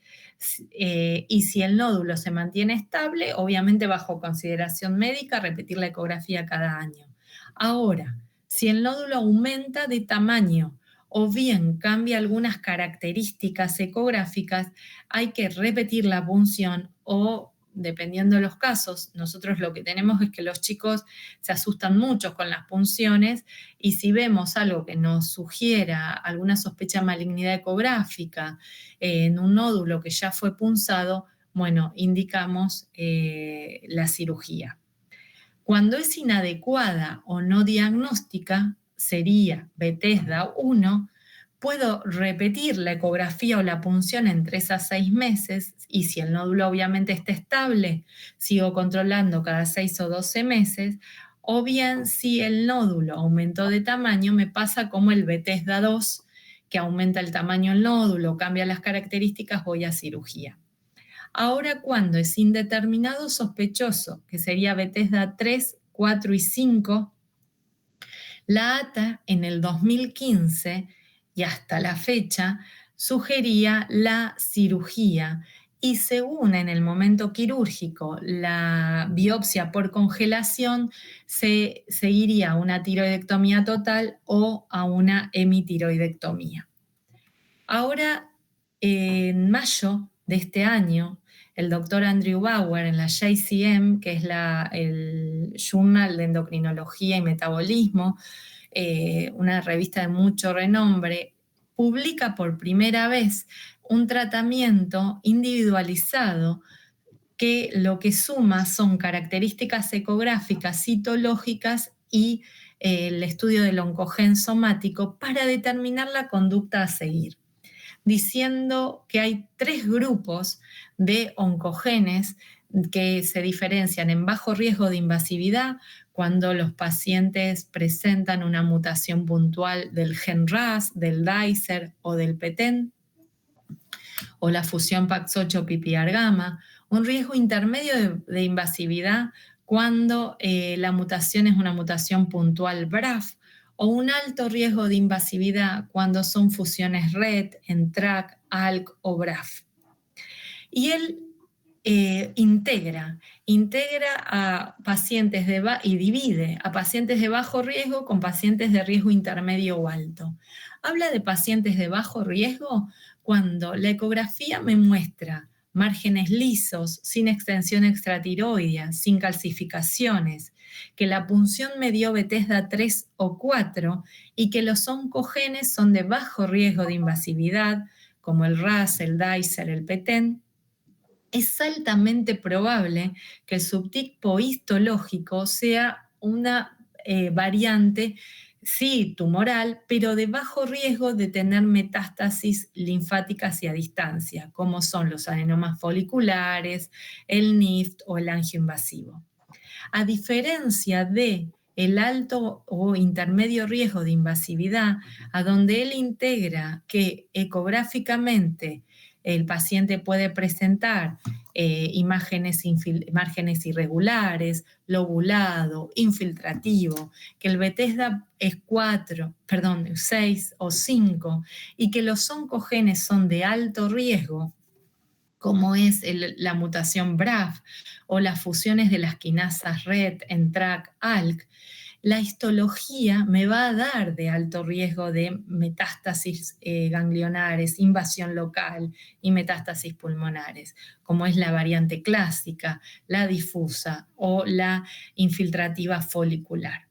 A: y si el nódulo se mantiene estable, obviamente bajo consideración médica, repetir la ecografía cada año. Ahora, si el nódulo aumenta de tamaño o bien cambia algunas características ecográficas, hay que repetir la punción o, dependiendo de los casos, nosotros lo que tenemos es que los chicos se asustan mucho con las punciones, y si vemos algo que nos sugiera alguna sospecha de malignidad ecográfica en un nódulo que ya fue punzado, bueno, indicamos la cirugía. Cuando es inadecuada o no diagnóstica, sería Bethesda 1, puedo repetir la ecografía o la punción en 3 a 6 meses, y si el nódulo obviamente está estable, sigo controlando cada 6 o 12 meses, o bien si el nódulo aumentó de tamaño, me pasa como el Bethesda 2, que aumenta el tamaño del nódulo, cambia las características, voy a cirugía. Ahora, cuando es indeterminado sospechoso, que sería Bethesda 3, 4 y 5, la ATA en el 2015 y hasta la fecha sugería la cirugía, y según en el momento quirúrgico la biopsia por congelación, se seguiría a una tiroidectomía total o a una hemitiroidectomía. Ahora, en mayo de este año, el doctor Andrew Bauer en la JCM, que es el Journal de Endocrinología y Metabolismo, una revista de mucho renombre, publica por primera vez un tratamiento individualizado que lo que suma son características ecográficas, citológicas y el estudio del oncogen somático para determinar la conducta a seguir, diciendo que hay 3 grupos de oncogenes que se diferencian en bajo riesgo de invasividad cuando los pacientes presentan una mutación puntual del gen RAS, del DICER o del PTEN, o la fusión PAX8-PPAR-gamma, un riesgo intermedio de invasividad cuando la mutación es una mutación puntual BRAF, o un alto riesgo de invasividad cuando son fusiones RET, ENTRAC, ALK o BRAF. Y él integra a pacientes y divide a pacientes de bajo riesgo con pacientes de riesgo intermedio o alto. Habla de pacientes de bajo riesgo cuando la ecografía me muestra márgenes lisos, sin extensión extratiroidea, sin calcificaciones, que la punción me dio Bethesda 3 o 4 y que los oncogenes son de bajo riesgo de invasividad, como el RAS, el DICER, el PTEN, es altamente probable que el subtipo histológico sea una variante, sí, tumoral, pero de bajo riesgo de tener metástasis linfáticas y a distancia, como son los adenomas foliculares, el NIFT o el angioinvasivo. A diferencia de el alto o intermedio riesgo de invasividad, a donde él integra que ecográficamente el paciente puede presentar márgenes irregulares, lobulado, infiltrativo, que el Bethesda es 6 o 5 y que los oncogenes son de alto riesgo, como es la mutación BRAF o las fusiones de las quinasas RET, ENTRAC, ALK, la histología me va a dar de alto riesgo de metástasis ganglionares, invasión local y metástasis pulmonares, como es la variante clásica, la difusa o la infiltrativa folicular.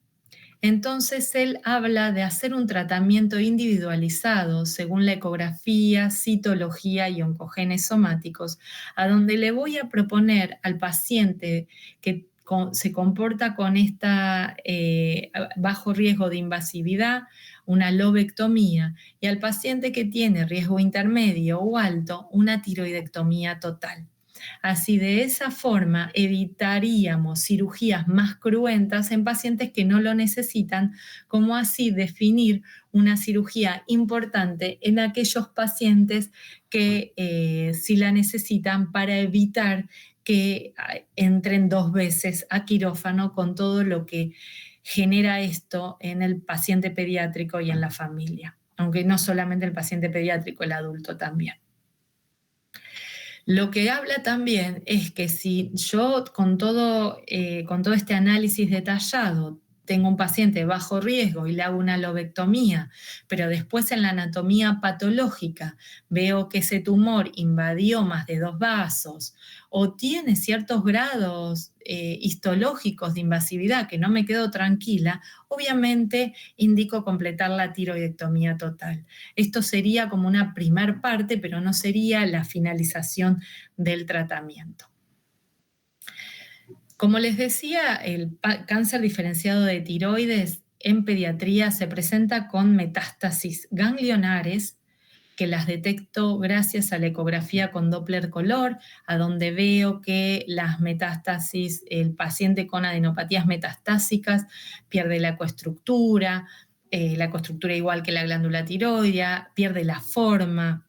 A: Entonces él habla de hacer un tratamiento individualizado según la ecografía, citología y oncogenes somáticos, a donde le voy a proponer al paciente que se comporta con esta bajo riesgo de invasividad, una lobectomía, y al paciente que tiene riesgo intermedio o alto, una tiroidectomía total. Así, de esa forma, evitaríamos cirugías más cruentas en pacientes que no lo necesitan, como así definir una cirugía importante en aquellos pacientes que sí la necesitan para evitar que entren 2 veces a quirófano con todo lo que genera esto en el paciente pediátrico y en la familia, aunque no solamente el paciente pediátrico, el adulto también. Lo que habla también es que si yo con todo este análisis detallado tengo un paciente de bajo riesgo y le hago una lobectomía, pero después en la anatomía patológica veo que ese tumor invadió más de 2 vasos o tiene ciertos grados histológicos de invasividad que no me quedo tranquila, obviamente indico completar la tiroidectomía total. Esto sería como una primer parte, pero no sería la finalización del tratamiento. Como les decía, el cáncer diferenciado de tiroides en pediatría se presenta con metástasis ganglionares, que las detecto gracias a la ecografía con Doppler color, a donde veo que las metástasis, el paciente con adenopatías metastásicas pierde la ecoestructura igual que la glándula tiroidea, pierde la forma,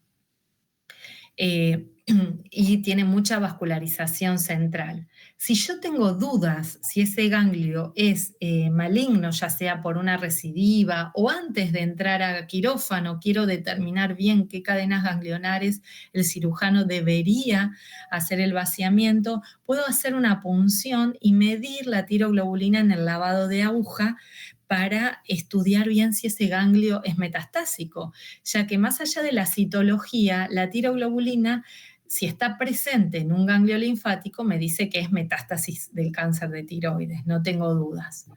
A: y tiene mucha vascularización central. Si yo tengo dudas si ese ganglio es maligno, ya sea por una recidiva o antes de entrar a quirófano, quiero determinar bien qué cadenas ganglionares el cirujano debería hacer el vaciamiento, puedo hacer una punción y medir la tiroglobulina en el lavado de aguja para estudiar bien si ese ganglio es metastásico, ya que más allá de la citología, la tiroglobulina, si está presente en un ganglio linfático, me dice que es metástasis del cáncer de tiroides, no tengo dudas.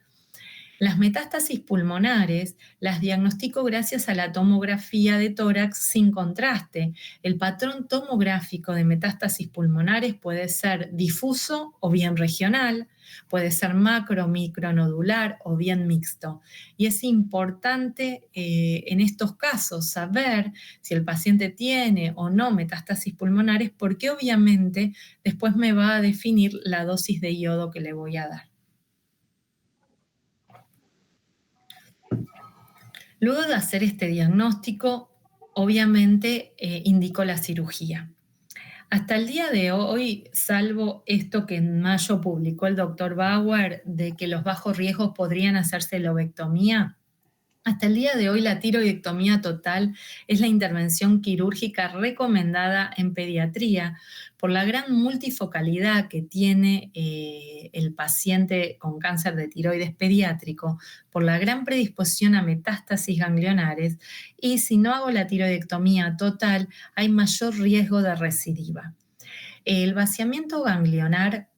A: Las metástasis pulmonares las diagnostico gracias a la tomografía de tórax sin contraste. El patrón tomográfico de metástasis pulmonares puede ser difuso o bien regional, puede ser macro, micronodular o bien mixto. Y es importante en estos casos saber si el paciente tiene o no metástasis pulmonares, porque obviamente después me va a definir la dosis de iodo que le voy a dar. Luego de hacer este diagnóstico, obviamente indicó la cirugía. Hasta el día de hoy, salvo esto que en mayo publicó el doctor Bauer de que los bajos riesgos podrían hacerse lobectomía, hasta el día de hoy la tiroidectomía total es la intervención quirúrgica recomendada en pediatría por la gran multifocalidad que tiene el paciente con cáncer de tiroides pediátrico, por la gran predisposición a metástasis ganglionares, y si no hago la tiroidectomía total hay mayor riesgo de recidiva. El vaciamiento ganglionar,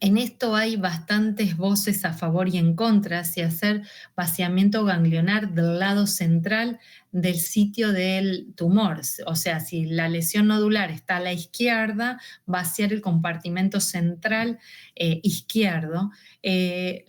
A: en esto hay bastantes voces a favor y en contra, si hacer vaciamiento ganglionar del lado central del sitio del tumor. O sea, si la lesión nodular está a la izquierda, vaciar el compartimento central izquierdo.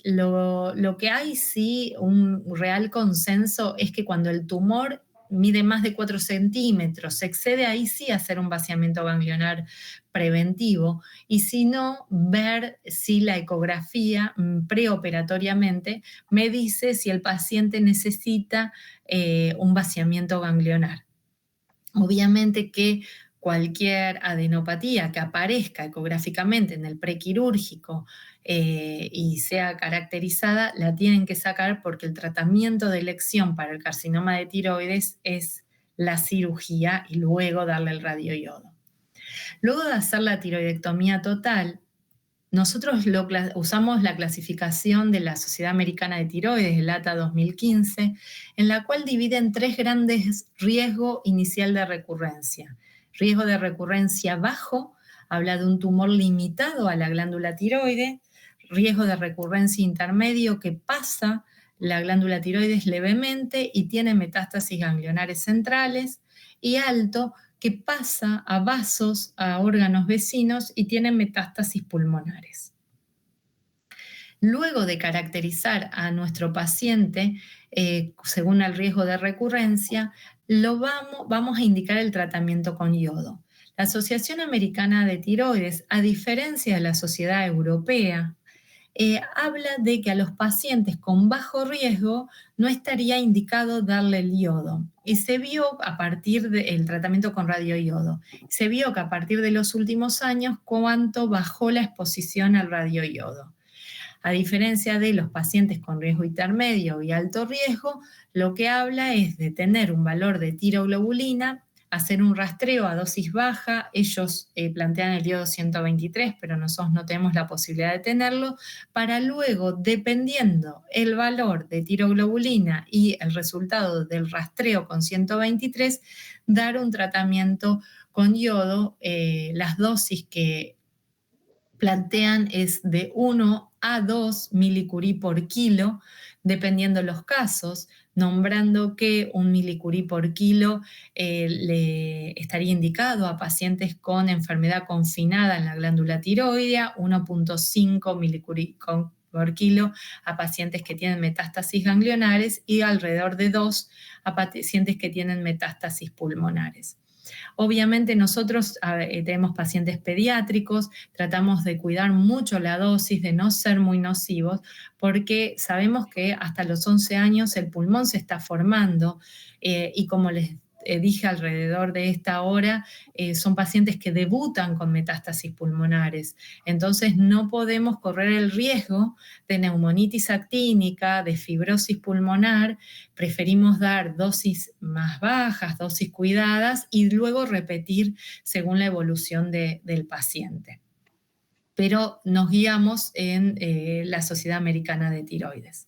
A: Lo que hay sí un real consenso es que cuando el tumor mide más de 4 centímetros, se excede, ahí sí hacer un vaciamiento ganglionar preventivo, y si no, ver si la ecografía preoperatoriamente me dice si el paciente necesita un vaciamiento ganglionar. Obviamente que cualquier adenopatía que aparezca ecográficamente en el prequirúrgico y sea caracterizada, la tienen que sacar, porque el tratamiento de elección para el carcinoma de tiroides es la cirugía y luego darle el radioiodo. Luego de hacer la tiroidectomía total, nosotros usamos la clasificación de la Sociedad Americana de Tiroides, el ATA 2015, en la cual divide en 3 grandes riesgos inicial de recurrencia. Riesgo de recurrencia bajo, habla de un tumor limitado a la glándula tiroides. Riesgo de recurrencia intermedio, que pasa la glándula tiroides levemente y tiene metástasis ganglionares centrales. Y alto, que pasa a vasos, a órganos vecinos y tienen metástasis pulmonares. Luego de caracterizar a nuestro paciente según el riesgo de recurrencia, vamos a indicar el tratamiento con yodo. La Asociación Americana de Tiroides, a diferencia de la Sociedad Europea, habla de que a los pacientes con bajo riesgo no estaría indicado darle el yodo. Y se vio a partir del tratamiento con radioiodo, se vio que a partir de los últimos años cuánto bajó la exposición al radioiodo. A diferencia de los pacientes con riesgo intermedio y alto riesgo, lo que habla es de tener un valor de tiroglobulina, hacer un rastreo a dosis baja. Ellos plantean el yodo 123, pero nosotros no tenemos la posibilidad de tenerlo, para luego, dependiendo el valor de tiroglobulina y el resultado del rastreo con 123, dar un tratamiento con yodo. Las dosis que plantean es de 1 a 2 milicurí por kilo, dependiendo los casos, nombrando que 1 milicurí por kilo le estaría indicado a pacientes con enfermedad confinada en la glándula tiroidea, 1.5 milicurí por kilo a pacientes que tienen metástasis ganglionares y alrededor de 2 a pacientes que tienen metástasis pulmonares. Obviamente nosotros tenemos pacientes pediátricos, tratamos de cuidar mucho la dosis, de no ser muy nocivos, porque sabemos que hasta los 11 años el pulmón se está formando y como les dije alrededor de esta hora, son pacientes que debutan con metástasis pulmonares. Entonces no podemos correr el riesgo de neumonitis actínica, de fibrosis pulmonar. Preferimos dar dosis más bajas, dosis cuidadas, y luego repetir según la evolución del paciente. Pero nos guiamos en la Sociedad Americana de Tiroides.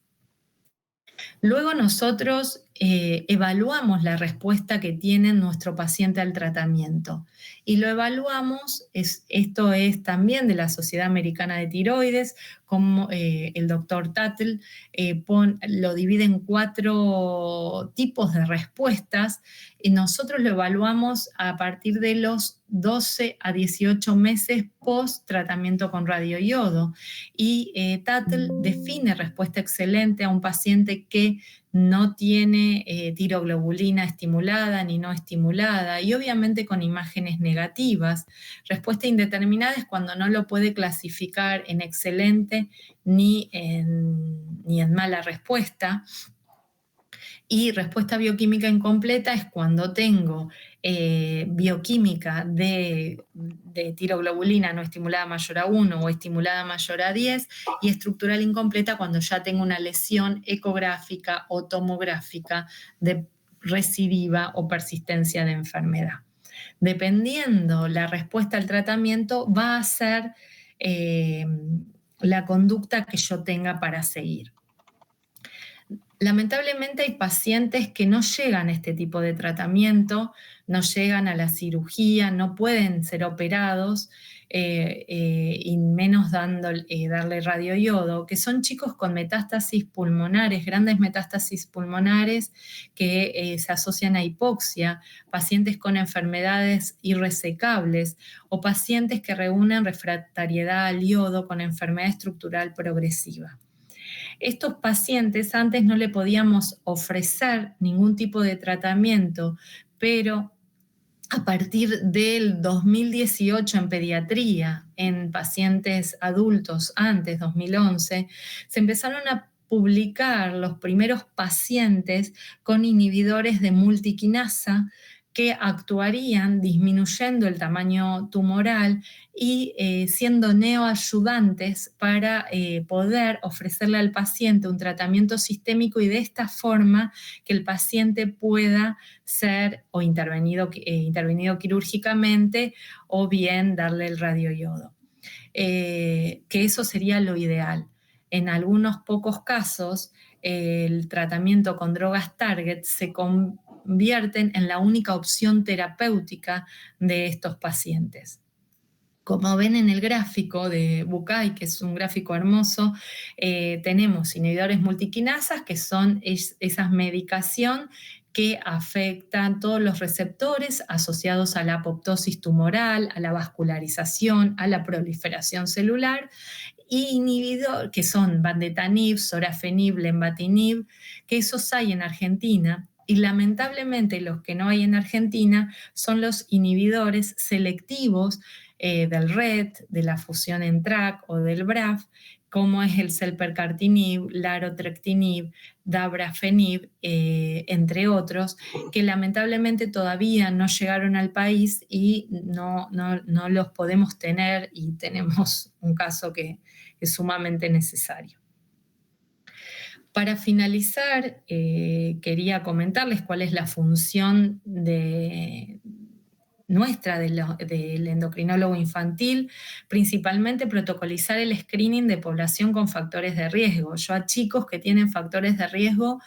A: Luego nosotros evaluamos la respuesta que tiene nuestro paciente al tratamiento. Y lo evaluamos, esto es también de la Sociedad Americana de Tiroides, como el doctor Tuttle lo divide en 4 tipos de respuestas, y nosotros lo evaluamos a partir de los 12 a 18 meses post tratamiento con radioiodo. Y Tuttle define respuesta excelente a un paciente que no tiene tiroglobulina estimulada ni no estimulada, y obviamente con imágenes negativas. Respuesta indeterminada es cuando no lo puede clasificar en excelente ni en mala respuesta. Y respuesta bioquímica incompleta es cuando tengo bioquímica de tiroglobulina no estimulada mayor a 1 o estimulada mayor a 10, y estructural incompleta cuando ya tengo una lesión ecográfica o tomográfica de recidiva o persistencia de enfermedad. Dependiendo la respuesta al tratamiento, va a ser la conducta que yo tenga para seguir. Lamentablemente hay pacientes que no llegan a este tipo de tratamiento, no llegan a la cirugía, no pueden ser operados, y menos darle radioiodo, que son chicos con metástasis pulmonares, grandes metástasis pulmonares que se asocian a hipoxia, pacientes con enfermedades irresecables o pacientes que reúnen refractariedad al yodo con enfermedad estructural progresiva. Estos pacientes antes no le podíamos ofrecer ningún tipo de tratamiento, pero a partir del 2018 en pediatría, en pacientes adultos, antes, 2011, se empezaron a publicar los primeros pacientes con inhibidores de multiquinasa que actuarían disminuyendo el tamaño tumoral y siendo neoayudantes para poder ofrecerle al paciente un tratamiento sistémico, y de esta forma que el paciente pueda ser o intervenido quirúrgicamente, o bien darle el radioiodo. Que eso sería lo ideal. En algunos pocos casos, el tratamiento con drogas target se convierten en la única opción terapéutica de estos pacientes. Como ven en el gráfico de Bucay, que es un gráfico hermoso, tenemos inhibidores multiquinasas, que son esa medicación que afectan todos los receptores asociados a la apoptosis tumoral, a la vascularización, a la proliferación celular, y inhibidor, que son vandetanib, sorafenib, lenvatinib, que esos hay en Argentina. Y lamentablemente los que no hay en Argentina son los inhibidores selectivos del RET, de la fusión en TRAC o del BRAF, como es el selpercatinib, larotrectinib, dabrafenib, entre otros, que lamentablemente todavía no llegaron al país y no los podemos tener, y tenemos un caso que es sumamente necesario. Para finalizar, quería comentarles cuál es la función nuestra del endocrinólogo infantil, principalmente protocolizar el screening de población con factores de riesgo. Yo a chicos que tienen factores de riesgo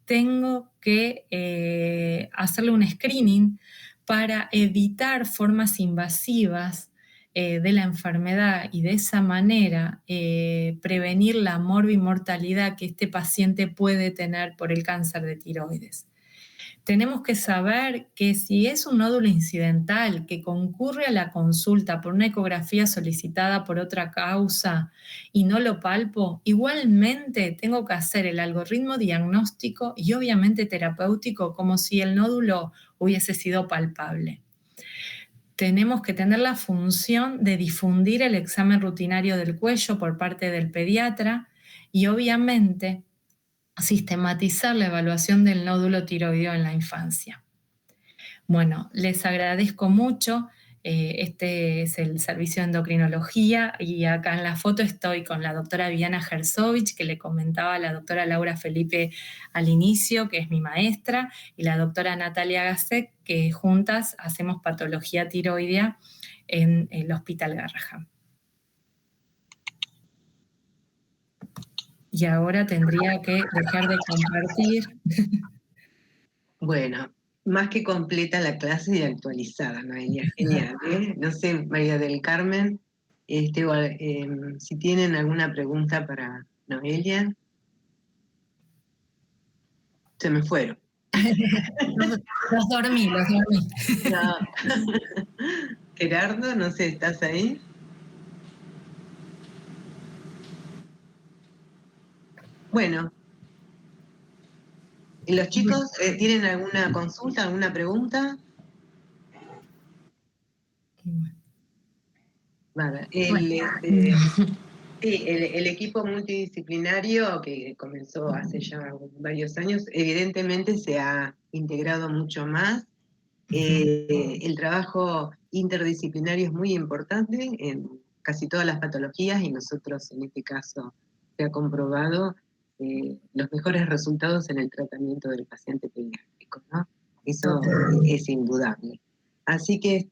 A: tengo que hacerle un screening para evitar formas invasivas de la enfermedad, y de esa manera prevenir la morbimortalidad que este paciente puede tener por el cáncer de tiroides. Tenemos que saber que si es un nódulo incidental que concurre a la consulta por una ecografía solicitada por otra causa y no lo palpo, igualmente tengo que hacer el algoritmo diagnóstico y obviamente terapéutico como si el nódulo hubiese sido palpable. Tenemos que tener la función de difundir el examen rutinario del cuello por parte del pediatra y obviamente sistematizar la evaluación del nódulo tiroideo en la infancia. Bueno, les agradezco mucho. Este es el servicio de endocrinología, y acá en la foto estoy con la doctora Viviana Herzovich, que le comentaba a la doctora Laura Felipe al inicio, que es mi maestra, y la doctora Natalia Gasek, que juntas hacemos patología tiroidea en el Hospital Garrahan. Y ahora tendría que dejar de compartir.
B: Bueno, más que completa la clase y actualizada, Noelia, genial, ¿eh? No sé, María del Carmen, si tienen alguna pregunta para Noelia, se me fueron.
A: Los dormí.
B: No. Gerardo, no sé, ¿estás ahí? Bueno, ¿y los chicos tienen alguna consulta, alguna pregunta? Vale. Sí, el equipo multidisciplinario que comenzó hace ya varios años, evidentemente se ha integrado mucho más. El trabajo interdisciplinario es muy importante en casi todas las patologías y nosotros en este caso se ha comprobado los mejores resultados en el tratamiento del paciente pediátrico, ¿no? Eso es indudable. Así que,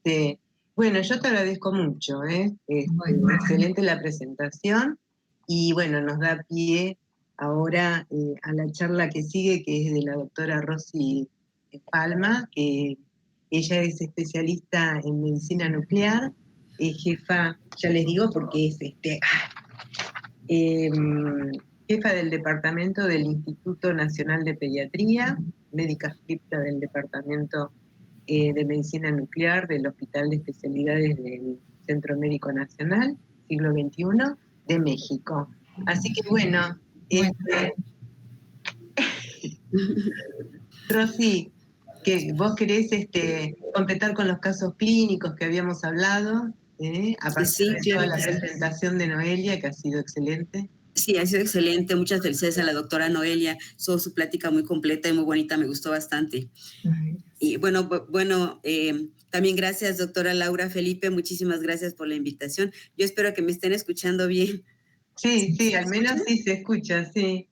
B: bueno, yo te agradezco mucho, excelente la presentación y bueno, nos da pie ahora a la charla que sigue, que es de la doctora Rosy Palma, que ella es especialista en medicina nuclear, jefa, ya les digo porque es jefa del departamento del Instituto Nacional de Pediatría, médica adscripta del Departamento de Medicina Nuclear del Hospital de Especialidades del Centro Médico Nacional, siglo XXI, de México. Así que bueno. Rosy, que vos querés completar con los casos clínicos que habíamos hablado, a partir de toda la presentación de Noelia, que ha sido excelente.
E: Sí, ha sido excelente. Muchas felicidades a la doctora Noelia. Su plática muy completa y muy bonita, me gustó bastante. Y bueno, también gracias, doctora Laura Felipe. Muchísimas gracias por la invitación. Yo espero que me estén escuchando bien.
B: Sí, al menos sí se escucha, sí.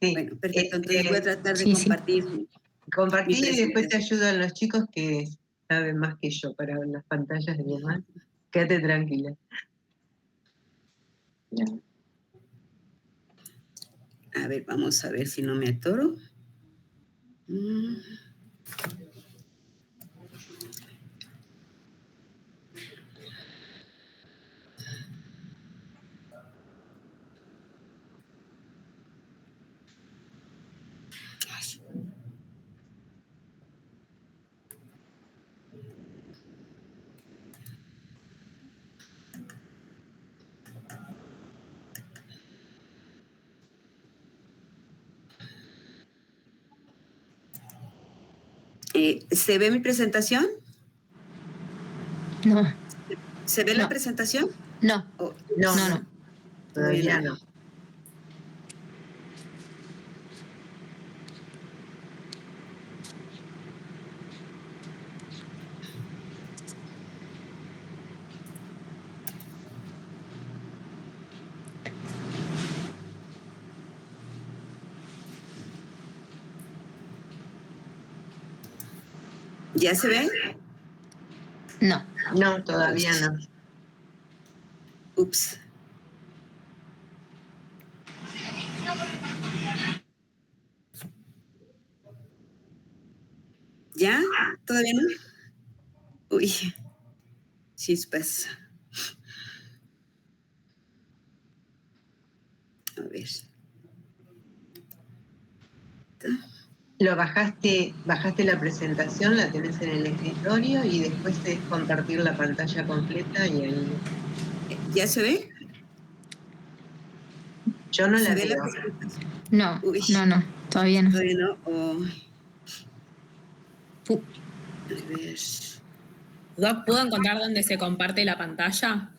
E: Bueno, perfecto. Entonces voy a tratar de compartir.
B: Compartir y después te ayudan los chicos que saben más que yo para ver las pantallas y demás. Quédate tranquila. Ya.
E: A ver, vamos a ver si no me atoro. ¿Se ve mi presentación?
F: No.
E: ¿Se ve la presentación?
F: No.
B: No. Todavía no.
E: ¿Ya se ve?
B: No, todavía no.
E: Ups. ¿Ya? ¿Todavía no? Uy, chispas. A ver.
B: Lo bajaste la presentación, la tenés en el escritorio y después es compartir la pantalla completa y ahí.
E: ¿Ya se ve?
B: Yo no la veo.
F: No, todavía no.
E: Todavía no. A ver.
G: Doc, ¿puedo encontrar dónde se comparte la pantalla?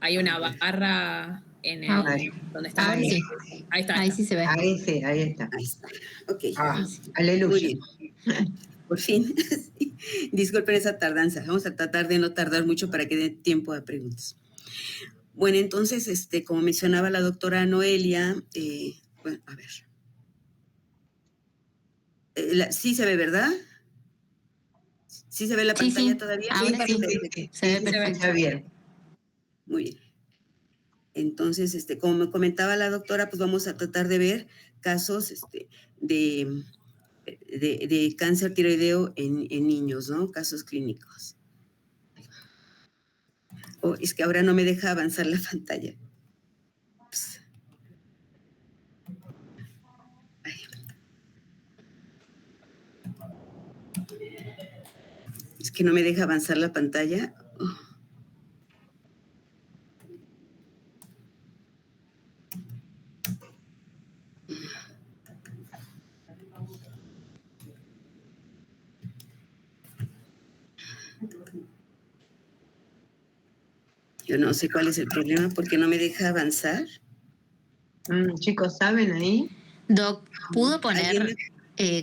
G: Hay una barra en el donde está.
F: Ahora sí.
G: Ahí está.
F: Ahí sí se ve.
B: Ahí está.
E: Ahí está. Ok.
B: Aleluya.
E: Muy bien. Por fin. Disculpen esa tardanza. Vamos a tratar de no tardar mucho para que dé tiempo a preguntas. Bueno, entonces, como mencionaba la doctora Noelia, bueno, a ver. Sí se ve, ¿verdad? ¿Sí se ve la pantalla todavía?
F: Ahora sí. Se ve perfecto.
B: Bien.
E: Muy bien. Entonces, como me comentaba la doctora, pues vamos a tratar de ver casos de de cáncer tiroideo en niños, ¿no? Casos clínicos. Oh, es que ahora no me deja avanzar la pantalla. Ups. Es que no me deja avanzar la pantalla. Oh. Yo no sé cuál es el problema porque no me deja avanzar.
B: Chicos, ¿saben ahí?
F: Doc, ¿pudo poner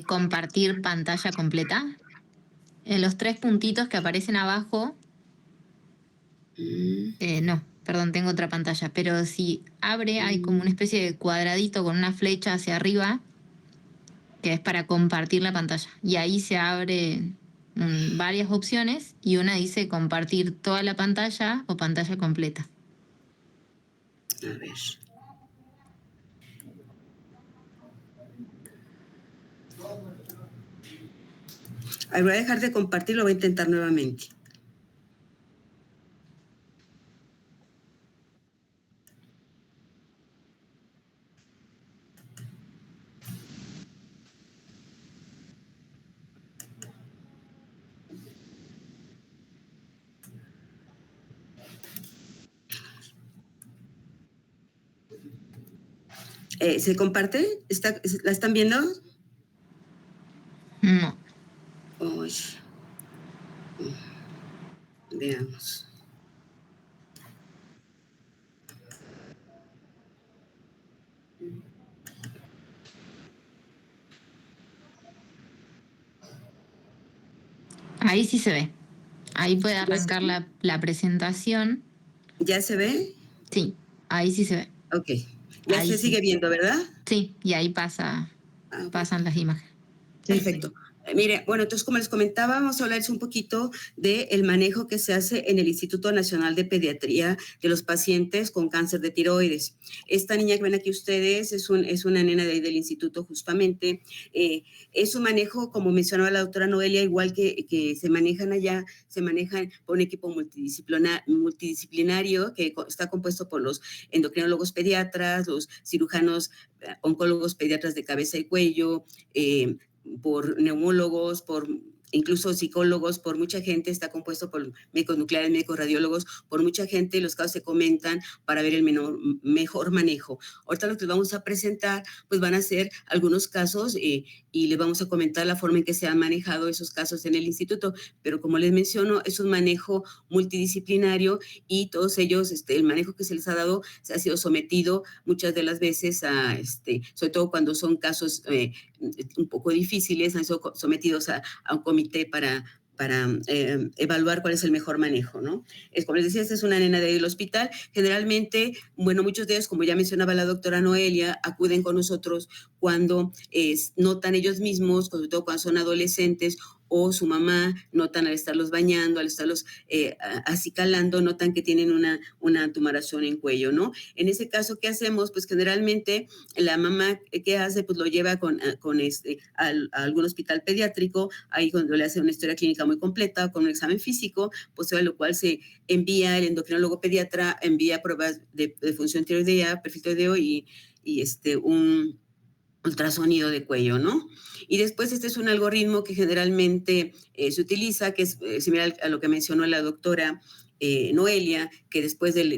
F: compartir pantalla completa? En los 3 puntitos que aparecen abajo. No, perdón, tengo otra pantalla. Pero si abre, hay como una especie de cuadradito con una flecha hacia arriba que es para compartir la pantalla. Y ahí se abre varias opciones y una dice compartir toda la pantalla o pantalla completa.
E: A ver. Voy a dejar de compartir, lo voy a intentar nuevamente. ¿Se comparte? ¿La están viendo?
F: No.
E: Uy. Veamos.
F: Ahí sí se ve. Ahí puede arrancar la presentación.
E: ¿Ya se ve?
F: Sí, ahí sí se ve.
E: Ok. Ya ahí se sigue viendo, ¿verdad?
F: Sí, y ahí pasan las imágenes.
E: Perfecto. Mire, bueno, entonces como les comentaba, vamos a hablarles un poquito del manejo que se hace en el Instituto Nacional de Pediatría de los pacientes con cáncer de tiroides. Esta niña que ven aquí ustedes es una nena de ahí del instituto justamente. Es un manejo, como mencionaba la doctora Noelia, igual que se manejan allá, se manejan por un equipo multidisciplinario que está compuesto por los endocrinólogos pediatras, los cirujanos oncólogos pediatras de cabeza y cuello, por neumólogos, por incluso psicólogos, por mucha gente, está compuesto por médicos nucleares, médicos radiólogos, por mucha gente, los casos se comentan para ver el mejor manejo. Ahorita lo que les vamos a presentar, pues van a ser algunos casos y les vamos a comentar la forma en que se han manejado esos casos en el instituto, pero como les menciono, es un manejo multidisciplinario y todos ellos, el manejo que se les ha dado, se ha sido sometido muchas de las veces a, sobre todo cuando son casos un poco difíciles, han sido sometidos a un comité para evaluar cuál es el mejor manejo, ¿no? Como les decía, esta es una nena del hospital. Generalmente, bueno, muchos de ellos, como ya mencionaba la doctora Noelia, acuden con nosotros cuando notan ellos mismos, sobre todo cuando son adolescentes, o su mamá notan al estarlos bañando, al estarlos acicalando, notan que tienen una tumoración en cuello, ¿no? En ese caso, ¿qué hacemos? Pues generalmente la mamá, ¿qué hace? Pues lo lleva a algún hospital pediátrico, ahí cuando le hace una historia clínica muy completa, con un examen físico, pues a lo cual se envía el endocrinólogo pediatra, envía pruebas de función tiroidea, perfil tiroideo y un ultrasonido de cuello, ¿no? Y después este es un algoritmo que generalmente se utiliza, que es similar a lo que mencionó la doctora Noelia, que después del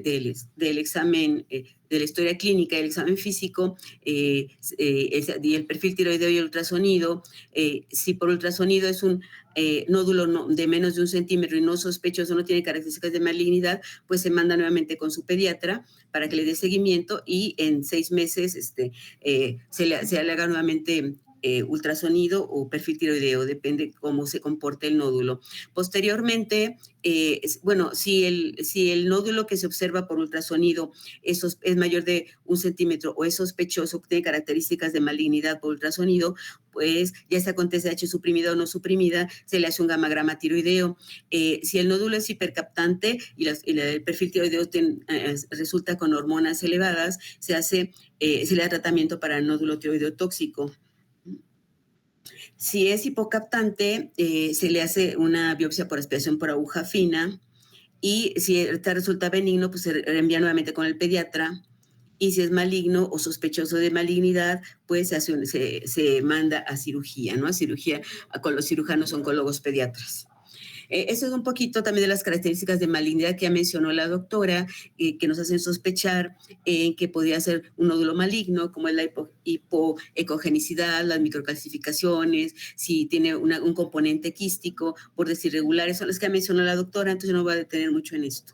E: examen, de la historia clínica y el examen físico, y el perfil tiroideo y el ultrasonido, si por ultrasonido es un nódulo de menos de 1 centímetro y no sospechoso, no tiene características de malignidad, pues se manda nuevamente con su pediatra para que le dé seguimiento y en 6 meses se le haga nuevamente ultrasonido o perfil tiroideo, depende cómo se comporte el nódulo. Posteriormente, bueno, si el nódulo que se observa por ultrasonido es mayor de 1 centímetro o es sospechoso, tiene características de malignidad por ultrasonido, pues ya sea con TSH suprimida o no suprimida, se le hace un gamagrama tiroideo. Si el nódulo es hipercaptante y el perfil tiroideo resulta con hormonas elevadas, se le da tratamiento para el nódulo tiroideo tóxico. Si es hipocaptante, se le hace una biopsia por aspiración por aguja fina, y si esta resulta benigno, pues se reenvía nuevamente con el pediatra, y si es maligno o sospechoso de malignidad, pues se manda a cirugía, ¿no? A cirugía con los cirujanos oncólogos pediatras. Eso es un poquito también de las características de malignidad que ya mencionó la doctora, que nos hacen sospechar que podría ser un nódulo maligno, como es la hipoecogenicidad, las microcalcificaciones, si tiene un componente quístico, bordes irregulares, son las que ya mencionó la doctora, entonces no voy a detener mucho en esto.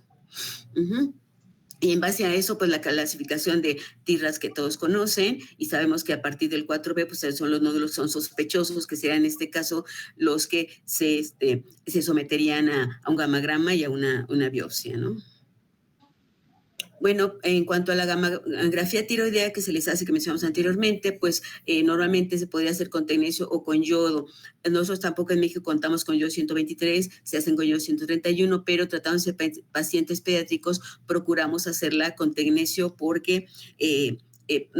E: Y en base a eso, pues la clasificación de TIRAS que todos conocen, y sabemos que a partir del 4B, pues son los nódulos son sospechosos, que serían en este caso los que se someterían a un gamagrama y a una biopsia, ¿no? Bueno, en cuanto a la gammagrafía tiroidea que se les hace, que mencionamos anteriormente, pues normalmente se podría hacer con tecnecio o con yodo. Nosotros tampoco en México contamos con yodo 123, se hacen con yodo 131, pero tratándose de pacientes pediátricos, procuramos hacerla con tecnecio porque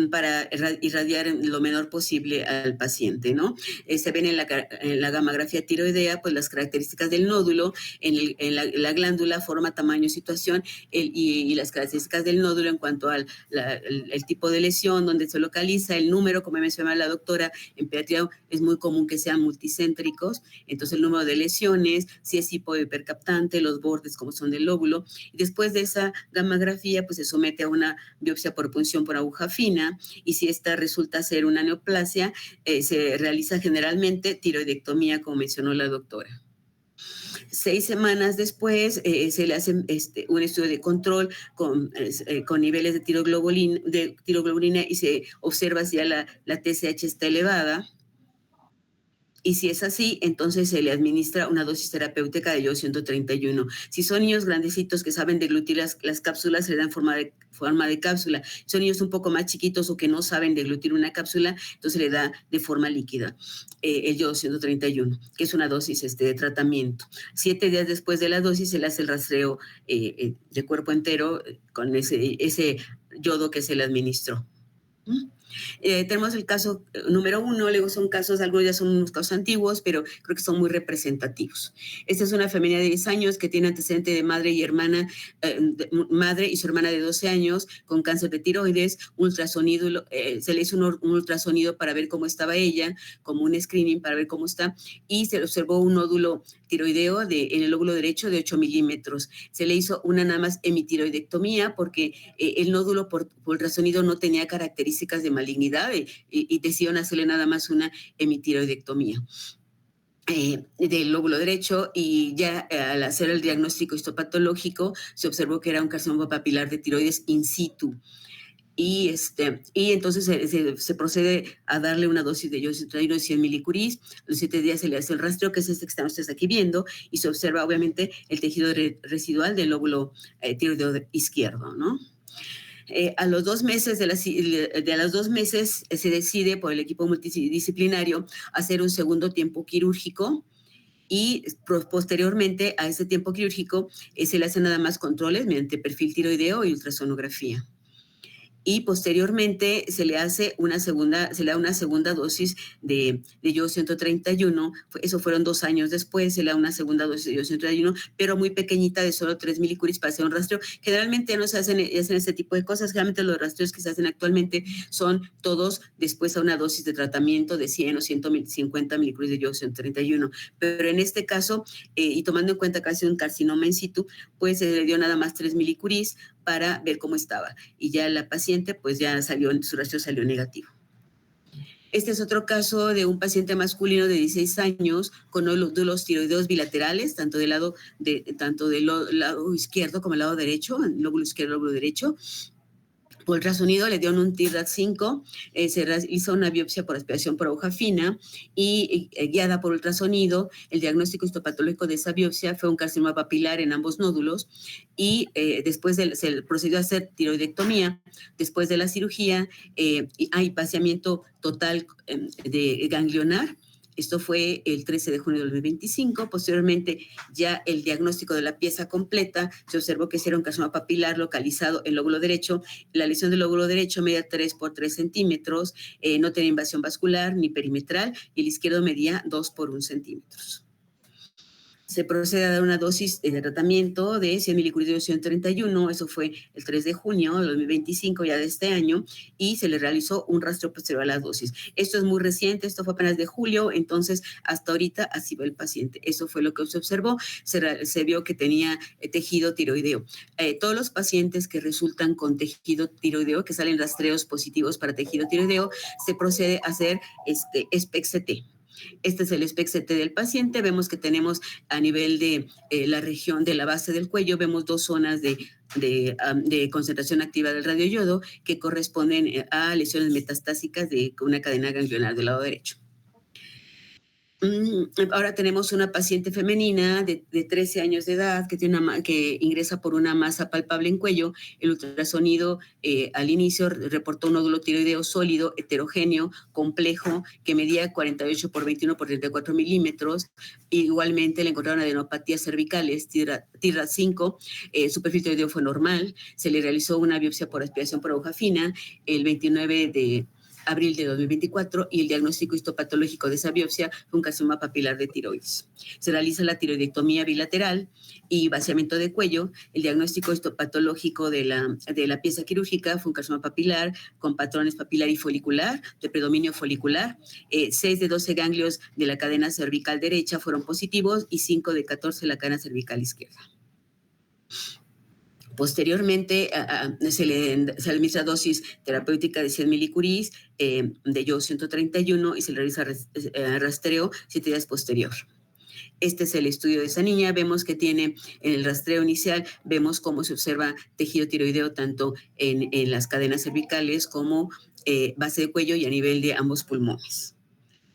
E: para irradiar lo menor posible al paciente, ¿no? Se ven en la gammagrafía tiroidea, pues las características del nódulo, en la glándula, forma, tamaño, situación, y las características del nódulo en cuanto al el tipo de lesión, donde se localiza, el número, como mencionaba la doctora, en pediatría es muy común que sean multicéntricos, entonces el número de lesiones, si es hipercaptante, los bordes como son del lóbulo, y después de esa gammagrafía, pues se somete a una biopsia por punción por aguja fina, y si esta resulta ser una neoplasia, se realiza generalmente tiroidectomía, como mencionó la doctora. 6 semanas después se le hace un estudio de control con niveles de tiroglobulina y se observa si ya la TSH está elevada. Y si es así, entonces se le administra una dosis terapéutica de yodo 131. Si son niños grandecitos que saben deglutir las cápsulas, se le dan forma de cápsula. Si son niños un poco más chiquitos o que no saben deglutir una cápsula, entonces se le da de forma líquida el yodo 131, que es una dosis de tratamiento. 7 días después de la dosis se le hace el rastreo de cuerpo entero con ese yodo que se le administró. Tenemos el caso número 1, luego son casos, algunos ya son unos casos antiguos, pero creo que son muy representativos. Esta es una femenina de 10 años que tiene antecedente de madre y hermana, madre y su hermana de 12 años con cáncer de tiroides, ultrasonido, se le hizo un ultrasonido para ver cómo estaba ella, como un screening para ver cómo está, y se le observó un nódulo tiroideo en el lóbulo derecho de 8 milímetros. Se le hizo una nada más hemitiroidectomía porque el nódulo por ultrasonido no tenía características de malignidad y decidieron hacerle nada más una hemitiroidectomía del lóbulo derecho, y ya al hacer el diagnóstico histopatológico se observó que era un carcinoma papilar de tiroides in situ. Y entonces se procede a darle una dosis de yodo 131 de 100 milicuris. Los 7 días se le hace el rastreo, que es que están ustedes aquí viendo, y se observa obviamente el tejido residual del lóbulo tiroideo izquierdo, ¿no? A los 2 meses se decide por el equipo multidisciplinario hacer un segundo tiempo quirúrgico, y posteriormente a ese tiempo quirúrgico se le hacen nada más controles mediante perfil tiroideo y ultrasonografía. Y posteriormente se le da una segunda dosis de yodo 131, eso fueron 2 años después, se le da una segunda dosis de yodo 131, pero muy pequeñita, de solo 3 milicuris para hacer un rastreo. Generalmente no se hacen ese tipo de cosas, generalmente los rastreos que se hacen actualmente son todos después a una dosis de tratamiento de 100 o 150 milicuris de yodo 131, pero en este caso, y tomando en cuenta que ha sido un carcinoma in situ, pues se le dio nada más 3 milicuris para ver cómo estaba, y ya la paciente pues ya su rastreo salió negativo. Este es otro caso de un paciente masculino de 16 años con nódulos tiroideos bilaterales, tanto del lado izquierdo como el lado derecho, el lóbulo izquierdo y el lóbulo derecho. Por ultrasonido le dieron un TIRAD5, se hizo una biopsia por aspiración por aguja fina y guiada por ultrasonido. El diagnóstico histopatológico de esa biopsia fue un carcinoma papilar en ambos nódulos, y después se procedió a hacer tiroidectomía. Después de la cirugía hay vaciamiento total de ganglionar. Esto fue el 13 de junio de 2025. Posteriormente, ya el diagnóstico de la pieza completa, se observó que era un carcinoma papilar localizado en el lóbulo derecho. La lesión del lóbulo derecho medía 3 por 3 centímetros, no tenía invasión vascular ni perimetral, y el izquierdo medía 2 por 1 centímetros. Se procede a dar una dosis de tratamiento de 100 milicuries de 131, eso fue el 3 de junio de 2025, ya de este año, y se le realizó un rastreo posterior a la dosis. Esto es muy reciente, esto fue apenas de julio, entonces hasta ahorita así va el paciente. Eso fue lo que se observó, se vio que tenía tejido tiroideo. Todos los pacientes que resultan con tejido tiroideo, que salen rastreos positivos para tejido tiroideo, se procede a hacer SPECT-CT. Este es el SPECT-CT del paciente. Vemos que tenemos a nivel de la región de la base del cuello, vemos 2 zonas de concentración activa del radioyodo que corresponden a lesiones metastásicas de una cadena ganglionar del lado derecho. Ahora tenemos una paciente femenina de 13 años de edad que ingresa por una masa palpable en cuello. El ultrasonido al inicio reportó un nódulo tiroideo sólido, heterogéneo, complejo, que medía 48 por 21 por 34 milímetros. Igualmente le encontraron adenopatías cervicales, TIRAD5, su perfil tiroideo fue normal. Se le realizó una biopsia por aspiración por aguja fina el 29 de abril de 2024, y el diagnóstico histopatológico de esa biopsia fue un carcinoma papilar de tiroides. Se realiza la tiroidectomía bilateral y vaciamiento de cuello. El diagnóstico histopatológico de la pieza quirúrgica fue un carcinoma papilar con patrones papilar y folicular, de predominio folicular. 6 de 12 ganglios de la cadena cervical derecha fueron positivos y 5 de 14 de la cadena cervical izquierda. Posteriormente, se le administra dosis terapéutica de 100 milicuries de yodo 131 y se le realiza rastreo 7 días posterior. Este es el estudio de esa niña. Vemos que tiene, en el rastreo inicial, vemos cómo se observa tejido tiroideo tanto en las cadenas cervicales como base de cuello y a nivel de ambos pulmones.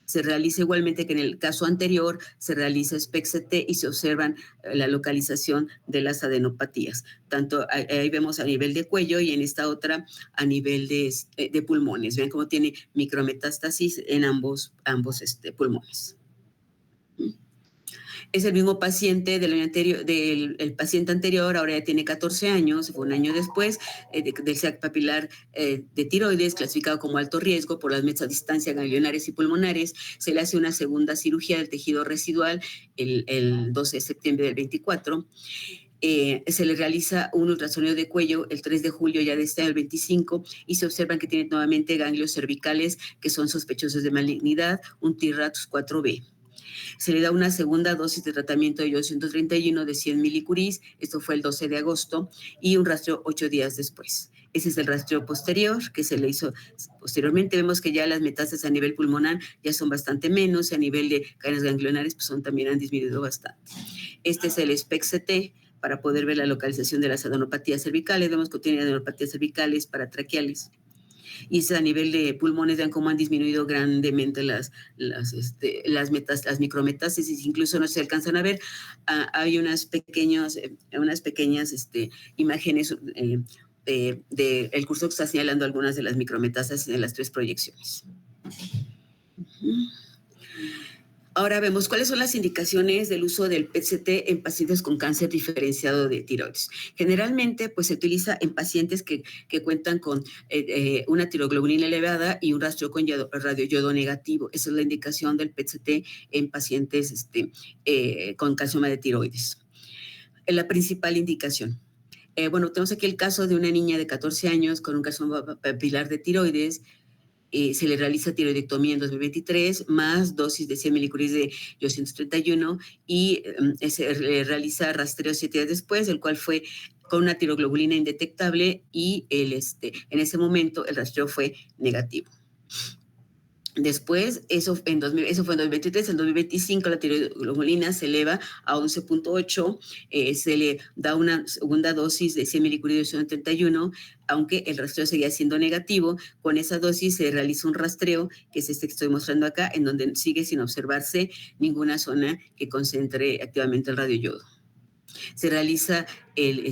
E: Se realiza igualmente que en el caso anterior, se realiza SPECT-CT y se observan la localización de las adenopatías. Tanto ahí vemos a nivel de cuello y en esta otra a nivel de pulmones. Vean cómo tiene micrometástasis en ambos pulmones. Es el mismo paciente del paciente anterior, ahora ya tiene 14 años, fue un año después, del SEAC papilar de tiroides, clasificado como alto riesgo por las metadistancias ganglionares y pulmonares. Se le hace una segunda cirugía del tejido residual el 12 de septiembre del 24. Se le realiza un ultrasonido de cuello el 3 de julio ya de este año, el 25, y se observan que tiene nuevamente ganglios cervicales que son sospechosos de malignidad, un TIRAD4B. Se le da una segunda dosis de tratamiento de yodo 131 de 100 milicuries, esto fue el 12 de agosto, y un rastreo 8 días después. Ese es el rastreo posterior que se le hizo posteriormente. Vemos que ya las metástasis a nivel pulmonar ya son bastante menos, y a nivel de cadenas ganglionares pues también han disminuido bastante. Este es el SPECT-CT para poder ver la localización de las adenopatías cervicales. Vemos que tiene adenopatías cervicales, paratraqueales. Y a nivel de pulmones, vean cómo han disminuido grandemente las micrometástasis, incluso no se alcanzan a ver. Hay unas pequeñas imágenes del curso que está señalando algunas de las micrometástasis en las 3 proyecciones. Ahora vemos cuáles son las indicaciones del uso del PET-CT en pacientes con cáncer diferenciado de tiroides. Generalmente, pues se utiliza en pacientes que cuentan con una tiroglobulina elevada y un rastreo con radioyodo negativo. Esa es la indicación del PET-CT en pacientes con carcinoma de tiroides. La principal indicación. Tenemos aquí el caso de una niña de 14 años con un carcinoma papilar de tiroides. Se le realiza tiroidectomía en 2023, más dosis de 100 milicuries de yodo 131, y se le realiza rastreo 7 días después, el cual fue con una tiroglobulina indetectable, y en ese momento el rastreo fue negativo. Después, eso fue en 2023, en 2025 la tiroglobulina se eleva a 11.8, se le da una segunda dosis de 100 milicuries de 131, aunque el rastreo seguía siendo negativo. Con esa dosis se realiza un rastreo, que es este que estoy mostrando acá, en donde sigue sin observarse ninguna zona que concentre activamente el radioyodo. Se realiza el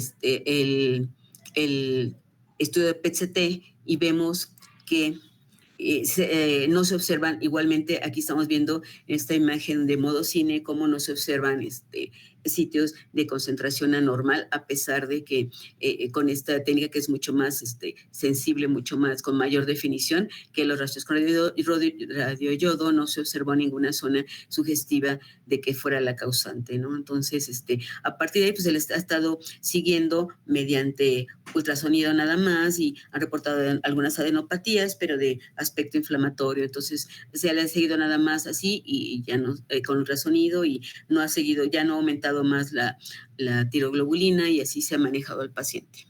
E: estudio de PET-CT y vemos que no se observan, igualmente aquí estamos viendo esta imagen de modo cine, cómo no se observan sitios de concentración anormal, a pesar de que con esta técnica que es mucho más sensible, mucho más con mayor definición que los rastros con radioyodo, no se observó ninguna zona sugestiva de que fuera la causante, ¿no? Entonces, a partir de ahí, pues se les ha estado siguiendo mediante ultrasonido nada más y han reportado algunas adenopatías, pero de aspecto inflamatorio. Entonces, se le ha seguido nada más así y ya no, con ultrasonido, y no ha seguido, ya no ha aumentado más la tiroglobulina, y así se ha manejado al paciente.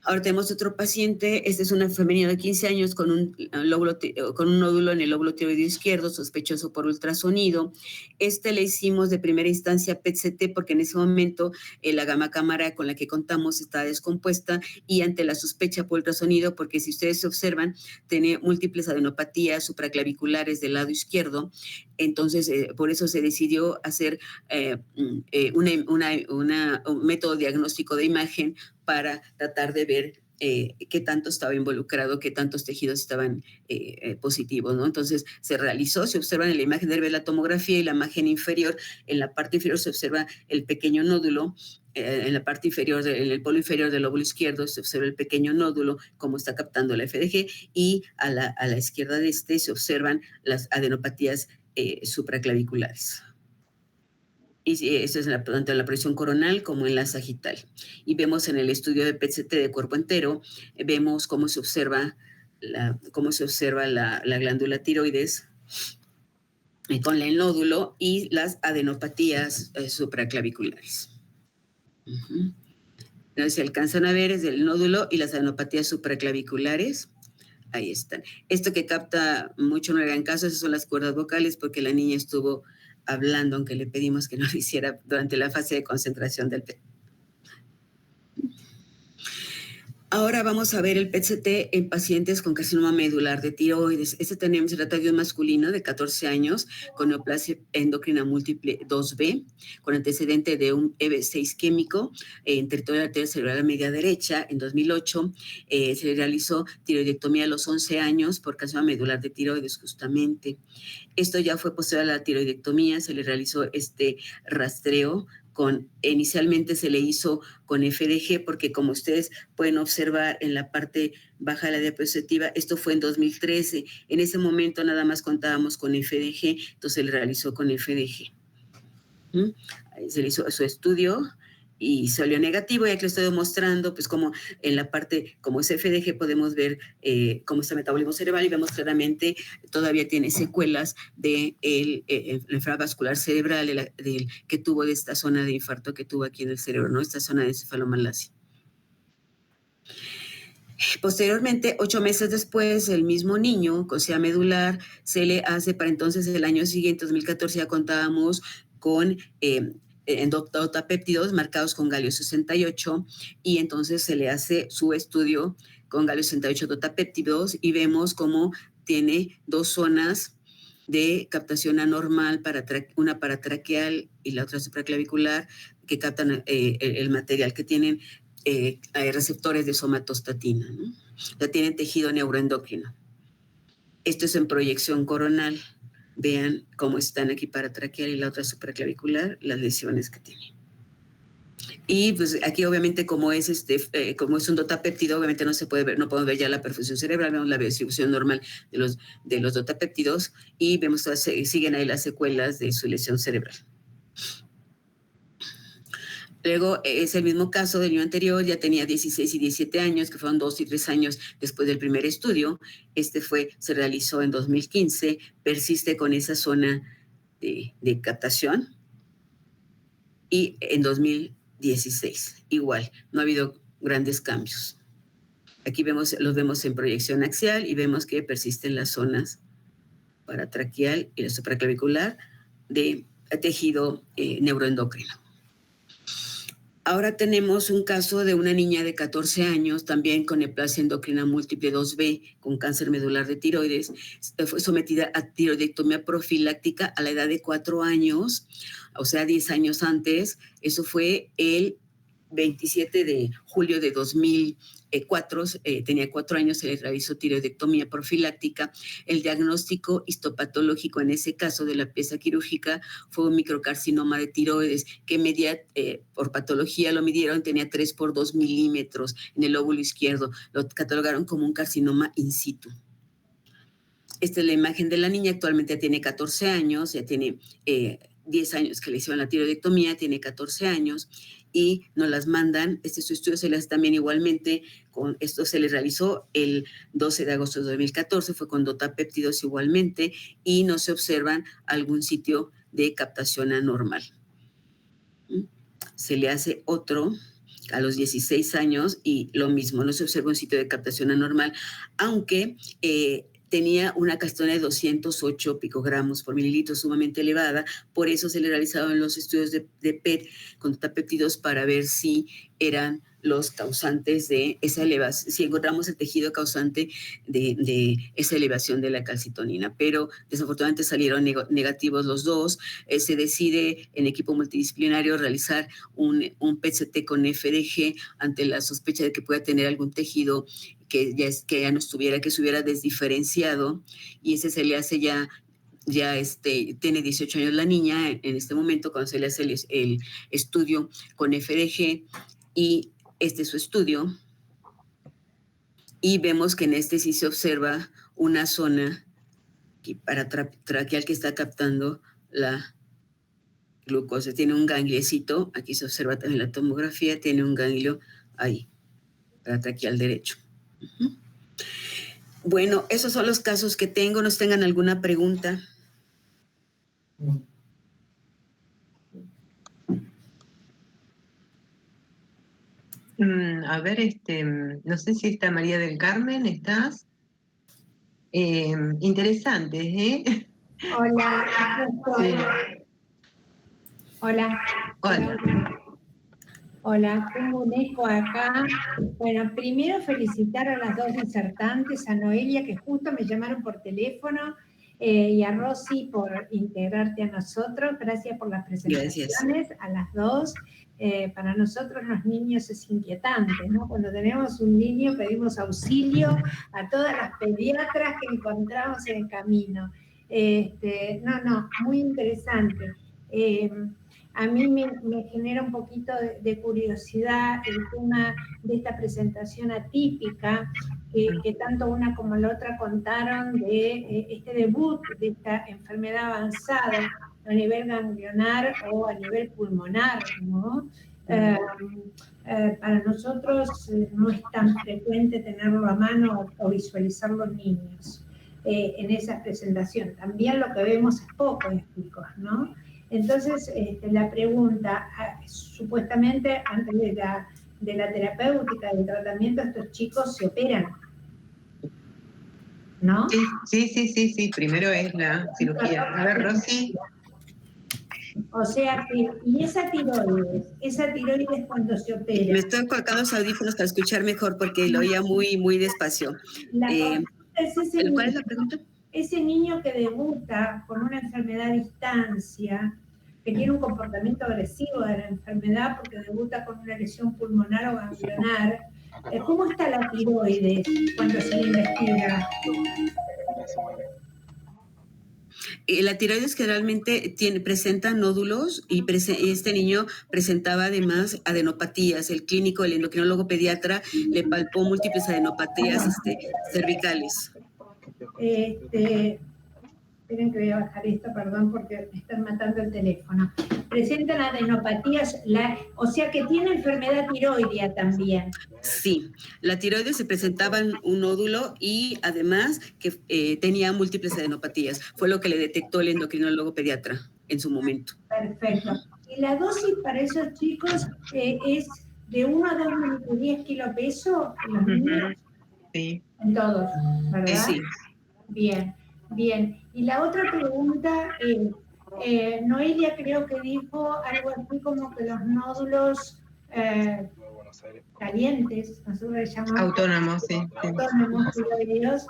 E: Ahora tenemos otro paciente. Este es una femenina de 15 años con un nódulo en el lóbulo tiroideo izquierdo, sospechoso por ultrasonido. Le hicimos de primera instancia PET-CT porque en ese momento la gamma cámara con la que contamos estaba descompuesta, y ante la sospecha por ultrasonido, porque si ustedes se observan, tiene múltiples adenopatías supraclaviculares del lado izquierdo. Entonces, por eso se decidió hacer un método diagnóstico de imagen para tratar de ver qué tanto estaba involucrado, qué tantos tejidos estaban positivos, ¿no? Entonces, se realizó, se observan en la imagen de la tomografía y la imagen inferior. En la parte inferior se observa el pequeño nódulo. En la parte inferior, en el polo inferior del lóbulo izquierdo, se observa el pequeño nódulo, como está captando la FDG, y a la izquierda de se observan las adenopatías supraclaviculares. Y esto es tanto en la presión coronal como en la sagital. Y vemos en el estudio de PET-CT de cuerpo entero, vemos cómo se observa la glándula tiroides con el nódulo y las adenopatías supraclaviculares. Entonces, se alcanzan a ver es el nódulo y las adenopatías supraclaviculares. Ahí están. Esto que capta mucho, no le hagan caso, esas son las cuerdas vocales, porque la niña estuvo hablando, aunque le pedimos que no lo hiciera durante la fase de concentración del PET. Ahora vamos a ver el PET-CT en pacientes con carcinoma medular de tiroides. Se trata de un masculino de 14 años con neoplasia endocrina múltiple 2B, con antecedente de un EB6 químico en territorio de la arteria cerebral media derecha. En 2008 se le realizó tiroidectomía a los 11 años por carcinoma medular de tiroides, justamente. Esto ya fue posterior a la tiroidectomía, se le realizó rastreo. Inicialmente se le hizo con FDG, porque como ustedes pueden observar en la parte baja de la diapositiva, esto fue en 2013. En ese momento nada más contábamos con FDG, entonces se le realizó con FDG. Se le hizo su estudio y salió negativo, y aquí lo estoy mostrando, pues como en la parte, como es FDG, podemos ver cómo está el metabolismo cerebral, y vemos claramente todavía tiene secuelas de la enfermedad vascular cerebral que tuvo, de esta zona de infarto que tuvo aquí en el cerebro, ¿no? Esta zona de encefalomalacia. Posteriormente, 8 meses después, el mismo niño con CA medular se le hace, para entonces el año siguiente, 2014, ya contábamos con endotapéptidos marcados con galio 68, y entonces se le hace su estudio con galio 68 dotapéptidos, y vemos cómo tiene 2 zonas de captación anormal, una paratraqueal y la otra supraclavicular, que captan el material, que tienen receptores de somatostatina, ¿no? O sea, tienen tejido neuroendocrino. Esto es en proyección coronal. Vean cómo están aquí paratraqueal y la otra supraclavicular, las lesiones que tiene. Y pues aquí obviamente como es un dotapéptido, obviamente no se puede ver, no podemos ver ya la perfusión cerebral, vemos la distribución normal de los dotapéptidos, y vemos que siguen ahí las secuelas de su lesión cerebral. Luego es el mismo caso del niño anterior, ya tenía 16 y 17 años, que fueron 2 y 3 años después del primer estudio. Se realizó en 2015, persiste con esa zona de captación, y en 2016 igual, no ha habido grandes cambios. Aquí los vemos en proyección axial, y vemos que persisten las zonas paratraqueal y la supraclavicular de tejido neuroendocrino. Ahora tenemos un caso de una niña de 14 años, también con neoplasia endocrina múltiple 2B, con cáncer medular de tiroides. Fue sometida a tiroidectomía profiláctica a la edad de 4 años, o sea, 10 años antes. Eso fue el 27 de julio de 2004, tenía 4 años, se le realizó tiroidectomía profiláctica. El diagnóstico histopatológico en ese caso de la pieza quirúrgica fue un microcarcinoma de tiroides que medía, por patología lo midieron, tenía 3 por 2 milímetros en el lóbulo izquierdo. Lo catalogaron como un carcinoma in situ. Esta es la imagen de la niña, actualmente ya tiene 14 años, ya tiene 10 años que le hicieron la tiroidectomía, tiene 14 años y nos las mandan. Su estudio se le hace también igualmente, esto se le realizó el 12 de agosto de 2014, fue con dotapéptidos igualmente y no se observan algún sitio de captación anormal. Se le hace otro a los 16 años y lo mismo, no se observa un sitio de captación anormal, aunque tenía una calcitonina de 208 picogramos por mililitro, sumamente elevada. Por eso se le realizaron los estudios de PET con dotapéptidos para ver si eran los causantes de esa elevación, si encontramos el tejido causante de esa elevación de la calcitonina. Pero desafortunadamente salieron negativos los dos. Se decide en equipo multidisciplinario realizar un PET-CT con FDG ante la sospecha de que pueda tener algún tejido que ya no estuviera, que se hubiera desdiferenciado, y ese se le hace ya tiene 18 años la niña en este momento cuando se le hace el estudio con FDG, y este es su estudio, y vemos que en este sí se observa una zona traqueal que está captando la glucosa. Tiene un gangliecito, aquí se observa también la tomografía, tiene un ganglio ahí, traqueal derecho. Bueno, esos son los casos que tengo. ¿Nos tengan alguna pregunta?
B: A ver, no sé si está María del Carmen, ¿estás? Interesante, ¿eh?
D: Hola.
B: Sí.
D: Hola. Hola, tengo un eco acá. Bueno, primero felicitar a las dos disertantes, a Noelia, que justo me llamaron por teléfono, y a Rosy por integrarte a nosotros. Gracias por las presentaciones. Gracias. A las dos. Para nosotros los niños es inquietante, ¿no? Cuando tenemos un niño pedimos auxilio a todas las pediatras que encontramos en el camino. Muy interesante. A mí me genera un poquito de curiosidad el tema de esta presentación atípica que tanto una como la otra contaron de este debut de esta enfermedad avanzada a nivel ganglionar o a nivel pulmonar, ¿no? Para nosotros no es tan frecuente tenerlo a mano o visualizar los niños en esa presentación. También lo que vemos es poco en chicos, ¿no? Entonces, la pregunta, supuestamente antes de la terapéutica, del tratamiento, estos chicos se operan, ¿no?
B: Sí, primero es la cirugía. A ver, Rosy.
D: O sea, y esa tiroides cuando se opera.
E: Me estoy colocando los audífonos para escuchar mejor porque lo oía muy, muy despacio.
D: ¿Cuál
E: es la pregunta?
D: Ese niño que debuta con una enfermedad a distancia, que tiene un comportamiento agresivo de la enfermedad porque debuta con una lesión pulmonar o ganglionar, ¿cómo está la tiroides cuando se le investiga?
E: La tiroides generalmente presenta nódulos y este niño presentaba además adenopatías. El clínico, el endocrinólogo pediatra, le palpó múltiples adenopatías cervicales.
D: Esperen que voy a bajar esto, perdón, porque me están matando el teléfono. Presentan adenopatías, o sea que tiene enfermedad tiroidea también.
E: Sí, la tiroides se presentaba en un nódulo y además que tenía múltiples adenopatías. Fue lo que le detectó el endocrinólogo pediatra en su momento.
D: Perfecto. Y la dosis para esos chicos es de 1 a 2,10 kilopeso en los niños.
B: Sí.
D: En todos, ¿verdad?
E: Sí.
D: Bien. Y la otra pregunta, Noelia creo que dijo algo así como que los nódulos calientes, nosotros le llamamos
B: autónomos, sí.
D: Autónomos tiroideos,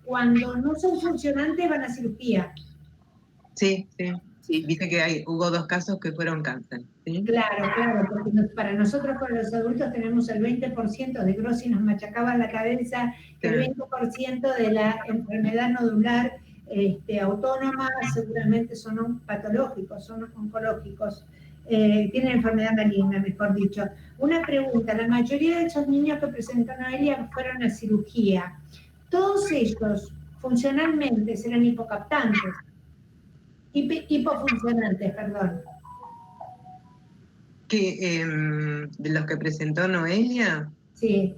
D: cuando no son funcionantes van a cirugía.
B: Sí.
E: Sí.
B: Viste que hubo 2 casos que fueron cáncer, ¿sí?
D: Claro, porque para nosotros, para los adultos, tenemos el 20% de Grossi, nos machacaba la cabeza, el 20% de la enfermedad nodular autónoma, seguramente son patológicos, son oncológicos, tienen enfermedad maligna, mejor dicho. Una pregunta, la mayoría de esos niños que presentó Noelia fueron a cirugía. ¿Todos ellos funcionalmente serán hipocaptantes? Hipofuncionantes, perdón.
B: ¿De los que presentó Noelia?
D: Sí.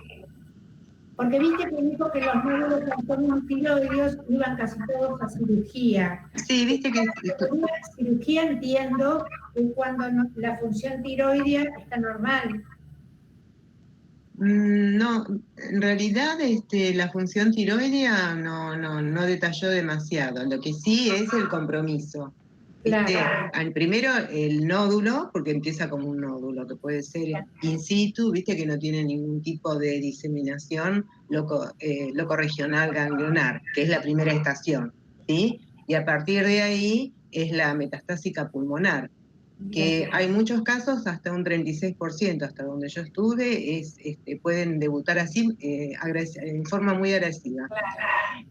D: Porque viste que dijo que los nódulos autónomos tiroideos iban casi todos a cirugía.
B: Sí, viste que...
D: Una cirugía entiendo que cuando la función tiroidea está normal.
B: No, en realidad la función tiroidea no detalló demasiado. Lo que sí es el compromiso.
D: Claro.
B: Primero el nódulo, porque empieza como un nódulo, que puede ser in situ, viste que no tiene ningún tipo de diseminación locorregional ganglionar, que es la primera estación, ¿sí? Y a partir de ahí es la metastásica pulmonar, que hay muchos casos, hasta un 36%, hasta donde yo estuve, pueden debutar así en forma muy agresiva.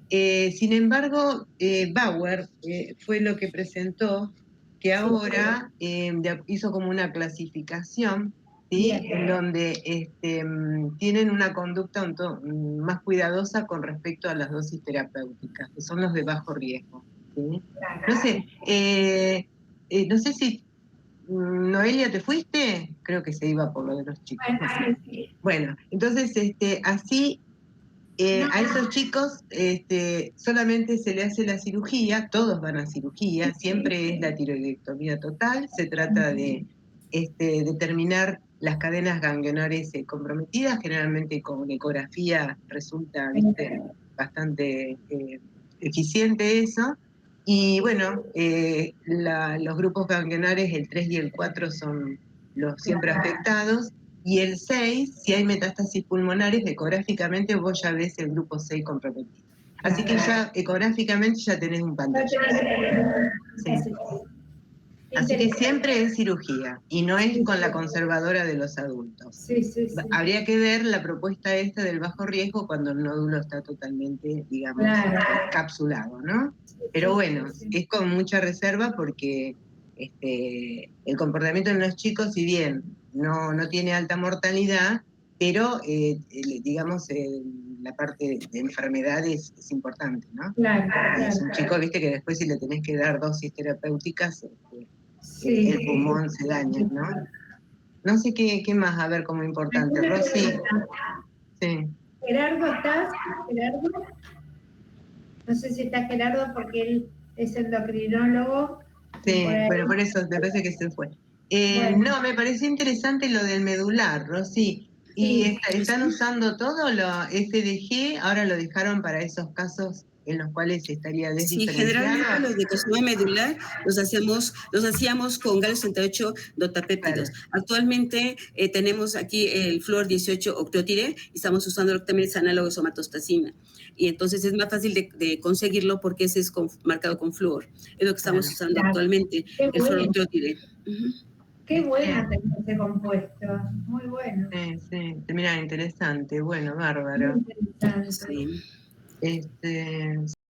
B: Sin embargo, Bauer fue lo que presentó, que ahora hizo como una clasificación, ¿sí? En donde tienen una conducta más cuidadosa con respecto a las dosis terapéuticas, que son los de bajo riesgo, ¿sí? No sé si Noelia, ¿te fuiste? Creo que se iba por lo de los chicos. Bueno, entonces así a esos chicos solamente se le hace la cirugía, todos van a cirugía, siempre es la tiroidectomía total, se trata de determinar las cadenas ganglionares comprometidas, generalmente con ecografía resulta bastante eficiente eso. Y bueno, los grupos ganglionares, el 3 y el 4 son los siempre afectados, y el 6, si hay metástasis pulmonares, ecográficamente vos ya ves el grupo 6 comprometido. Así que ya ecográficamente ya tenés un pantallazo. Sí. Así que siempre es cirugía, y no es con la conservadora de los adultos.
D: Sí.
B: Habría que ver la propuesta del bajo riesgo cuando el nódulo está totalmente, digamos, capsulado, ¿no? Pero bueno, es con mucha reserva porque el comportamiento en los chicos, si bien no tiene alta mortalidad, pero digamos la parte de enfermedad es importante, ¿no?
D: Claro.
B: Es un chico, viste, que después si le tenés que dar dosis terapéuticas, el pulmón se daña, ¿no? No sé qué más, a ver, como importante. Rosy. Sí.
D: Gerardo, ¿estás? Gerardo. No sé si está Gerardo porque él es endocrinólogo.
B: Sí, bueno, por eso me parece que se fue. No, me pareció interesante lo del medular, Rosy. ¿Y están usando todo lo FDG? Ahora lo dejaron para esos casos en los cuales estaría desdiferenciado.
E: Sí, generalmente los de carcinoma medular los hacíamos con galio 68 dotapéptidos. Claro. Actualmente tenemos aquí el fluor 18 octotire y estamos usando lo que también es análogo de somatostacina. Y entonces es más fácil de conseguirlo porque ese es marcado con fluor. Es lo que estamos usando actualmente, el fluor octotire.
D: Qué bueno tener ese compuesto, muy bueno.
B: Sí, mira, interesante, bueno, bárbaro.
D: Muy interesante.
E: Sí.